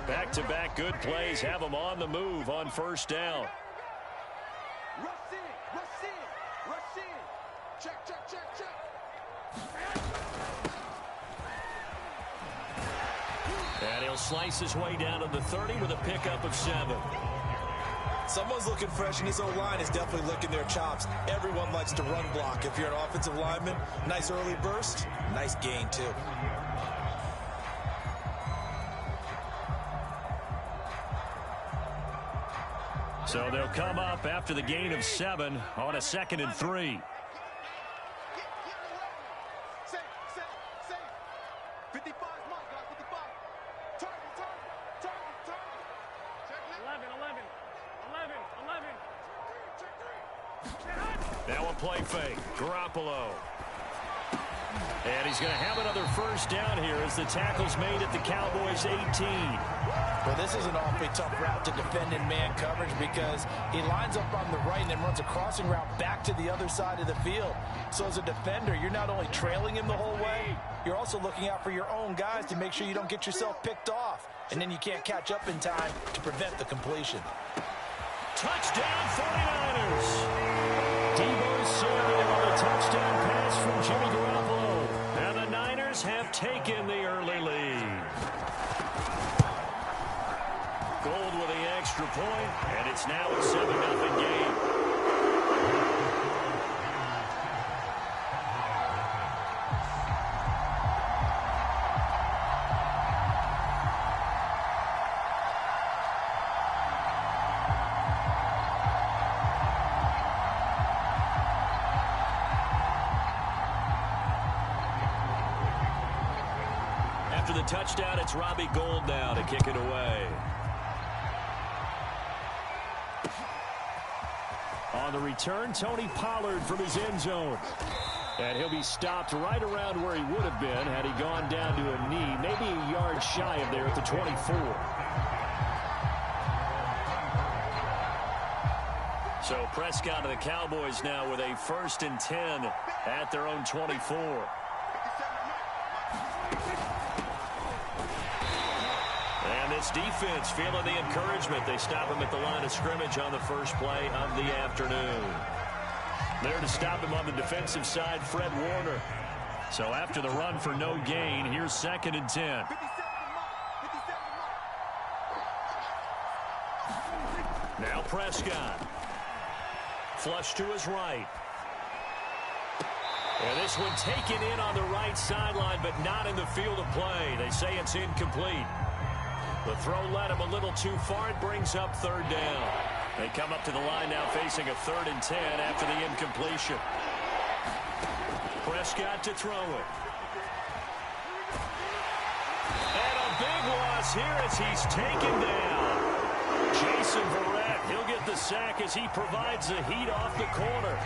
Back-to-back good plays have them on the move on 1st down. Rush in. Check. And he'll slice his way down to the 30 with a pickup of 7. Someone's looking fresh, and this O-line is definitely licking their chops. Everyone likes to run block. If you're an offensive lineman, nice early burst, nice gain, too. So they'll come up after the gain of 7 on a 2nd and 3. Safe. 55 mark, guys, 55. Target. Check 11. Now a play fake. Garoppolo. And he's going to have another 1st down here as the tackle's made at the Cowboys' 18. Well, this is an awfully tough route to defend in man coverage because he lines up on the right and then runs a crossing route back to the other side of the field. So as a defender, you're not only trailing him the whole way, you're also looking out for your own guys to make sure you don't get yourself picked off. And then you can't catch up in time to prevent the completion. Touchdown 49ers. Deebo Samuel on a touchdown pass from Jimmy Garoppolo. And the Niners have taken the early lead. Gold with the extra point, and it's now a 7-0 game. After the touchdown, it's Robbie Gould now to kick it away. On the return, Tony Pollard from his end zone. And he'll be stopped right around where he would have been had he gone down to a knee, maybe a yard shy of there at the 24. So Prescott of the Cowboys now with a 1st and 10 at their own 24. And this defense feeling the encouragement. They stop him at the line of scrimmage on the first play of the afternoon. There to stop him on the defensive side, Fred Warner. So after the run for no gain, here's 2nd and 10. Now Prescott. Flush to his right. And this one taken in on the right sideline, but not in the field of play. They say it's incomplete. The throw led him a little too far. It brings up third down. They come up to the line now facing a 3rd and 10 after the incompletion. Prescott to throw it. And a big loss here as he's taken down. Jason Verrett, he'll get the sack as he provides the heat off the corner.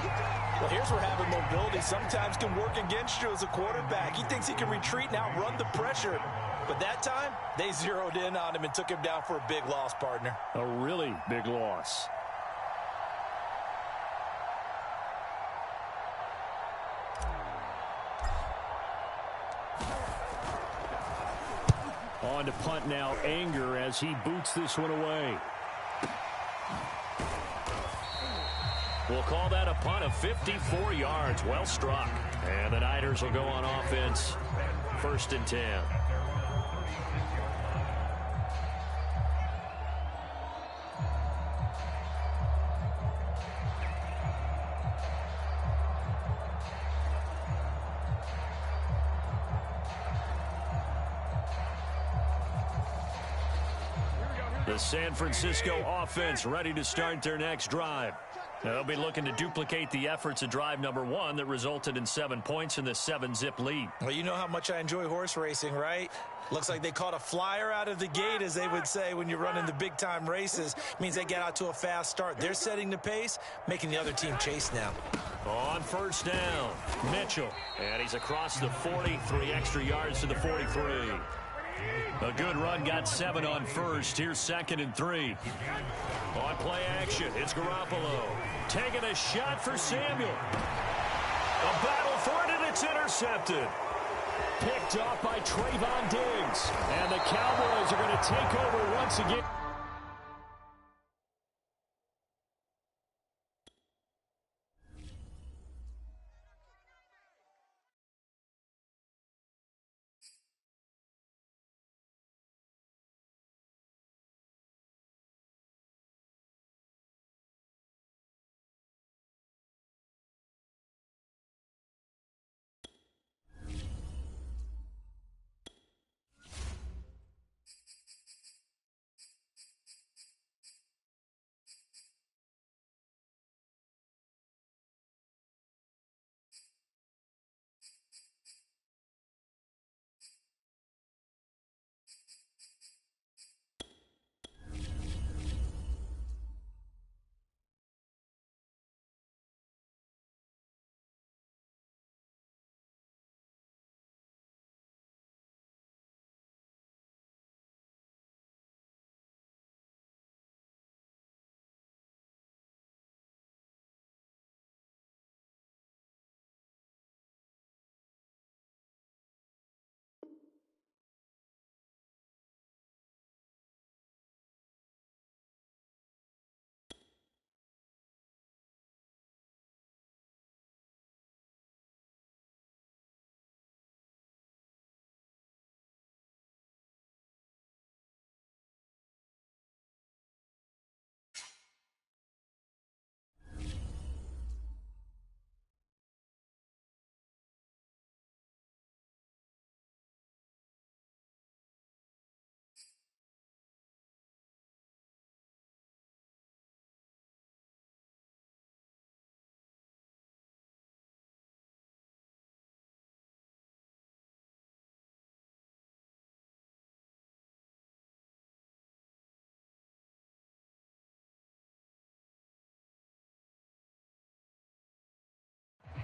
Well, here's where having mobility sometimes can work against you as a quarterback. He thinks he can retreat and outrun the pressure. But that time, they zeroed in on him and took him down for a big loss, partner. A really big loss. On to punt now, Anger, as he boots this one away. We'll call that a punt of 54 yards. Well struck. And the Niners will go on offense. 1st and 10. The San Francisco offense ready to start their next drive. They'll be looking to duplicate the efforts of drive number 1 that resulted in 7 points in the 7-zip lead. Well, you know how much I enjoy horse racing, right? Looks like they caught a flyer out of the gate, as they would say when you're running the big-time races. Means they get out to a fast start. They're setting the pace, making the other team chase now. On 1st down, Mitchell. And he's across the 40, 3 extra yards to the 43. A good run, got 7 on 1st. Here's 2nd and 3. On play action, it's Garoppolo. Taking a shot for Samuel. A battle for it, and it's intercepted. Picked off by Trayvon Diggs. And the Cowboys are going to take over once again.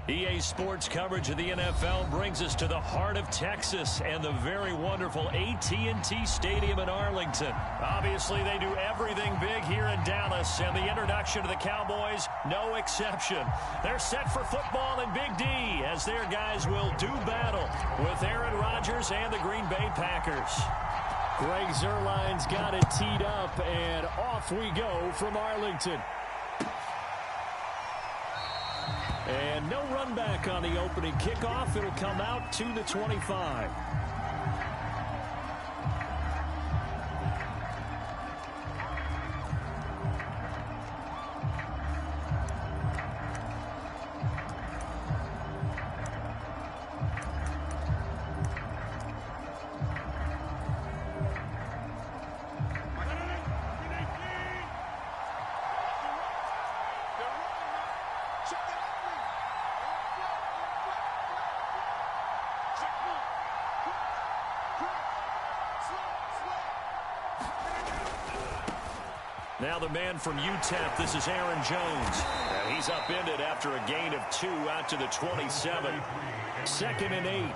EA Sports coverage of the NFL brings us to the heart of Texas and the very wonderful AT&T Stadium in Arlington. Obviously, they do everything big here in Dallas, and the introduction to the Cowboys, no exception. They're set for football in Big D as their guys will do battle with Aaron Rodgers and the Green Bay Packers. Greg Zuerlein's got it teed up, and off we go from Arlington. And no run back on the opening kickoff. It'll come out to the 25. Check it out, please. Check one. Now the man from UTEP, this is Aaron Jones. And he's upended after a gain of 2 out to the 27. 2nd and 8.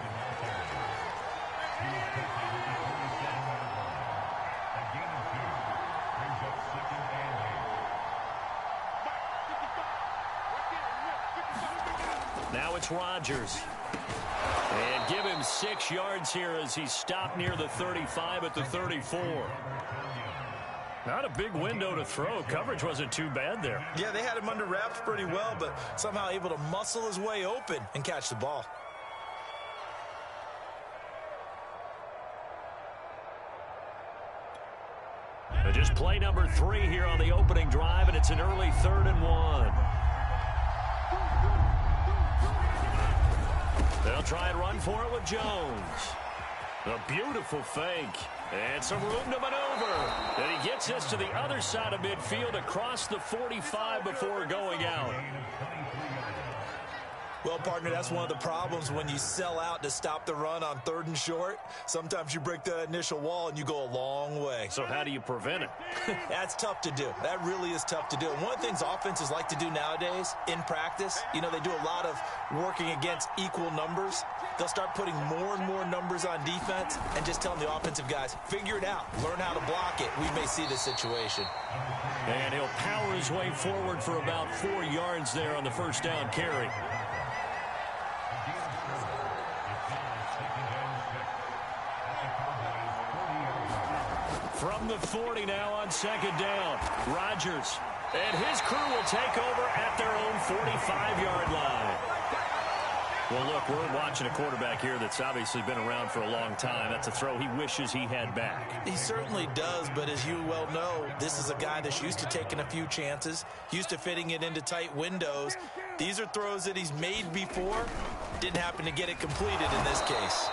Now it's Rodgers. And give him 6 yards here as he stopped near the 35 at the 34. Not a big window to throw. Coverage wasn't too bad there. Yeah, they had him under wraps pretty well, but somehow able to muscle his way open and catch the ball. Just play number 3 here on the opening drive, and it's an early 3rd and 1. They'll try and run for it with Jones. A beautiful fake. And some room to maneuver. And he gets us to the other side of midfield across the 45 before going out. Well, partner, that's one of the problems when you sell out to stop the run on 3rd and short. Sometimes you break the initial wall and you go a long way. So how do you prevent it? That's tough to do. That really is tough to do. And one of the things offenses like to do nowadays in practice, you know, they do a lot of working against equal numbers. They'll start putting more and more numbers on defense and just telling the offensive guys, figure it out. Learn how to block it. We may see this situation. And he'll power his way forward for about 4 yards there on the first down carry. From the 40 now on 2nd down. Rodgers. And his crew will take over at their own 45-yard line. Well, look, we're watching a quarterback here that's obviously been around for a long time. That's a throw he wishes he had back. He certainly does, but as you well know, this is a guy that's used to taking a few chances, used to fitting it into tight windows. These are throws that he's made before. Didn't happen to get it completed in this case.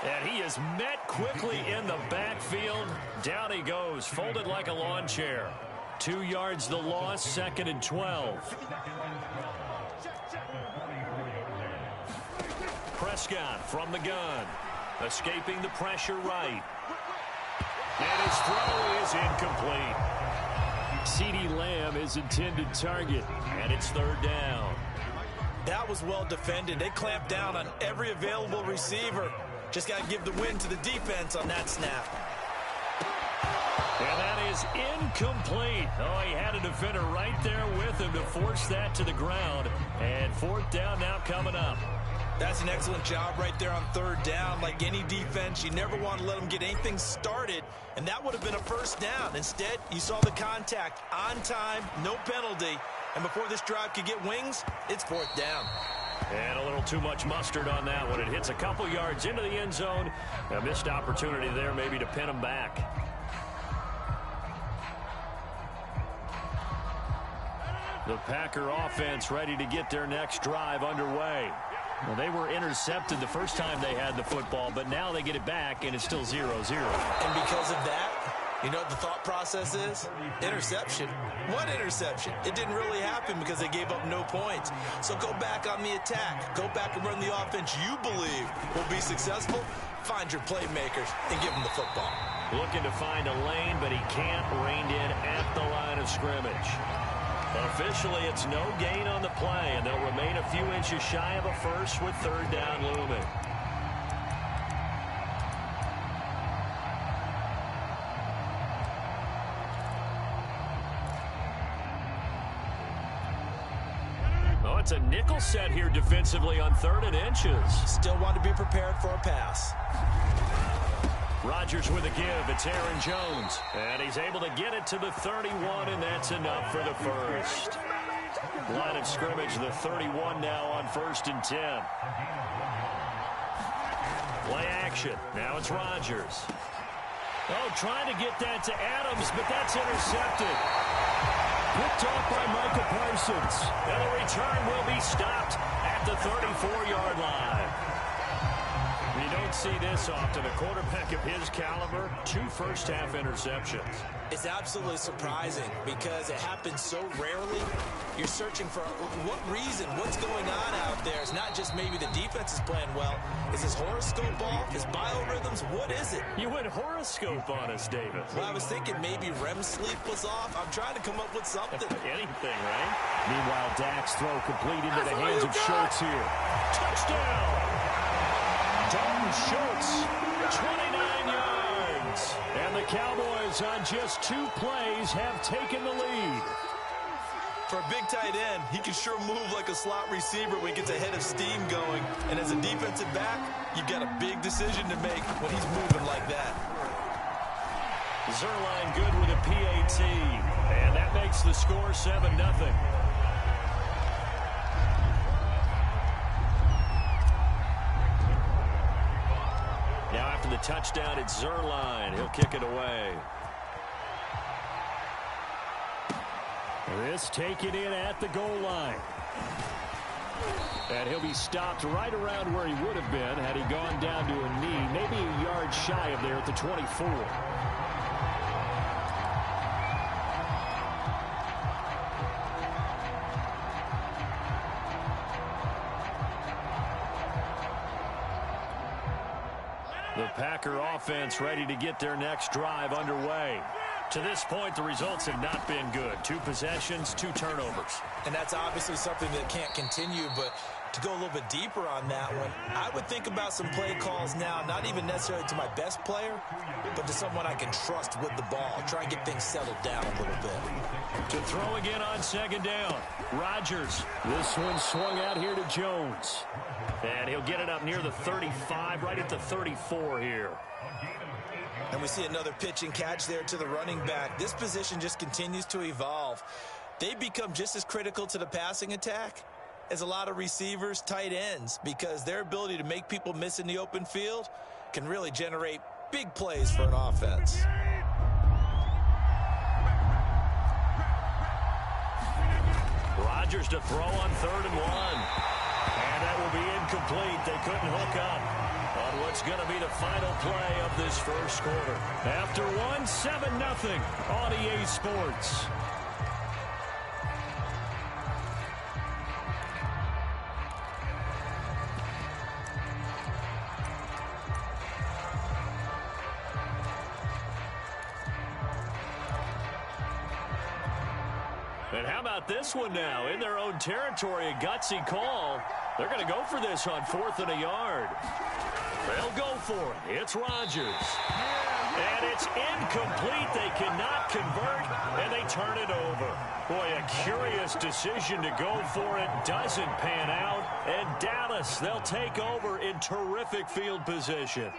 And he is met quickly in the backfield. Down he goes, folded like a lawn chair. 2 yards the loss, 2nd and 12. Prescott from the gun, escaping the pressure right. And his throw is incomplete. CeeDee Lamb is intended target, and it's 3rd down. That was well defended. They clamped down on every available receiver. Just got to give the win to the defense on that snap. And that is incomplete. Oh, he had a defender right there with him to force that to the ground. And 4th down now coming up. That's an excellent job right there on 3rd down. Like any defense, you never want to let them get anything started, and that would have been a 1st down. Instead, you saw the contact on time, no penalty, and before this drive could get wings, it's 4th down. And a little too much mustard on that one. It hits a couple yards into the end zone. A missed opportunity there maybe to pin him back. The Packer offense ready to get their next drive underway. Well, they were intercepted the first time they had the football, but now they get it back, and it's still 0-0. And because of that, you know what the thought process is? Interception. What interception? It didn't really happen because they gave up no points. So go back on the attack. Go back and run the offense you believe will be successful. Find your playmakers and give them the football. Looking to find a lane, but he can't. Reined in at the line of scrimmage. Officially, it's no gain on the play, and they'll remain a few inches shy of a first with 3rd down looming. Oh, it's a nickel set here defensively on 3rd and inches. Still want to be prepared for a pass. Rodgers with a give. It's Aaron Jones. And he's able to get it to the 31, and that's enough for the first. Line of scrimmage, the 31 now on 1st and 10. Play action. Now it's Rodgers. Oh, trying to get that to Adams, but that's intercepted. Picked off by Michael Parsons. And the return will be stopped at the 34-yard line. You don't see this often. A quarterback of his caliber, 2 first-half interceptions. It's absolutely surprising because it happens so rarely. You're searching for what reason, what's going on out there. It's not just maybe the defense is playing well. Is his horoscope off? His biorhythms? What is it? You went horoscope on us, David. Well, I was thinking maybe REM sleep was off. I'm trying to come up with something. Anything, right? Meanwhile, Dak's throw complete into the hands of Schultz here. Touchdown! Dalton Schultz, 29 yards. And the Cowboys on just 2 plays have taken the lead. For a big tight end, he can sure move like a slot receiver when he gets a head of steam going. And as a defensive back, you've got a big decision to make when he's moving like that. Zerline good with a PAT. And that makes the score 7-0. Now after the touchdown, it's Zerline. He'll kick it away. This taken in at the goal line. And he'll be stopped right around where he would have been had he gone down to a knee, maybe a yard shy of there at the 24. The Packer offense ready to get their next drive underway. To this point, the results have not been good. 2 possessions, 2 turnovers. And that's obviously something that can't continue, but to go a little bit deeper on that one, I would think about some play calls now, not even necessarily to my best player, but to someone I can trust with the ball. Try and get things settled down a little bit. To throw again on 2nd down, Rodgers. This one swung out here to Jones. And he'll get it up near the 35, right at the 34 here. And we see another pitch and catch there to the running back. This position just continues to evolve. They become just as critical to the passing attack as a lot of receivers, tight ends, because their ability to make people miss in the open field can really generate big plays for an offense. Rodgers to throw on 3rd and 1. And that will be incomplete. They couldn't hook up on what's going to be the final play of this first quarter. After 1, 7-0 on EA Sports. And how about this one now? In their own territory, a gutsy call. They're going to go for this on 4th and a yard. They'll go for it. It's Rodgers. And it's incomplete. They cannot convert, and they turn it over. Boy, a curious decision to go for it. Doesn't pan out. And Dallas, they'll take over in terrific field position.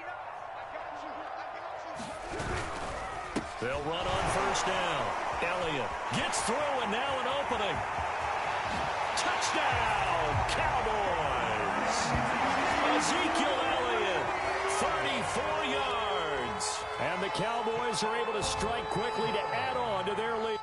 They'll run on 1st down. Elliott gets through, and now an opening. Touchdown, Cowboys. Ezekiel Elliott, 34 yards. And the Cowboys are able to strike quickly to add on to their lead.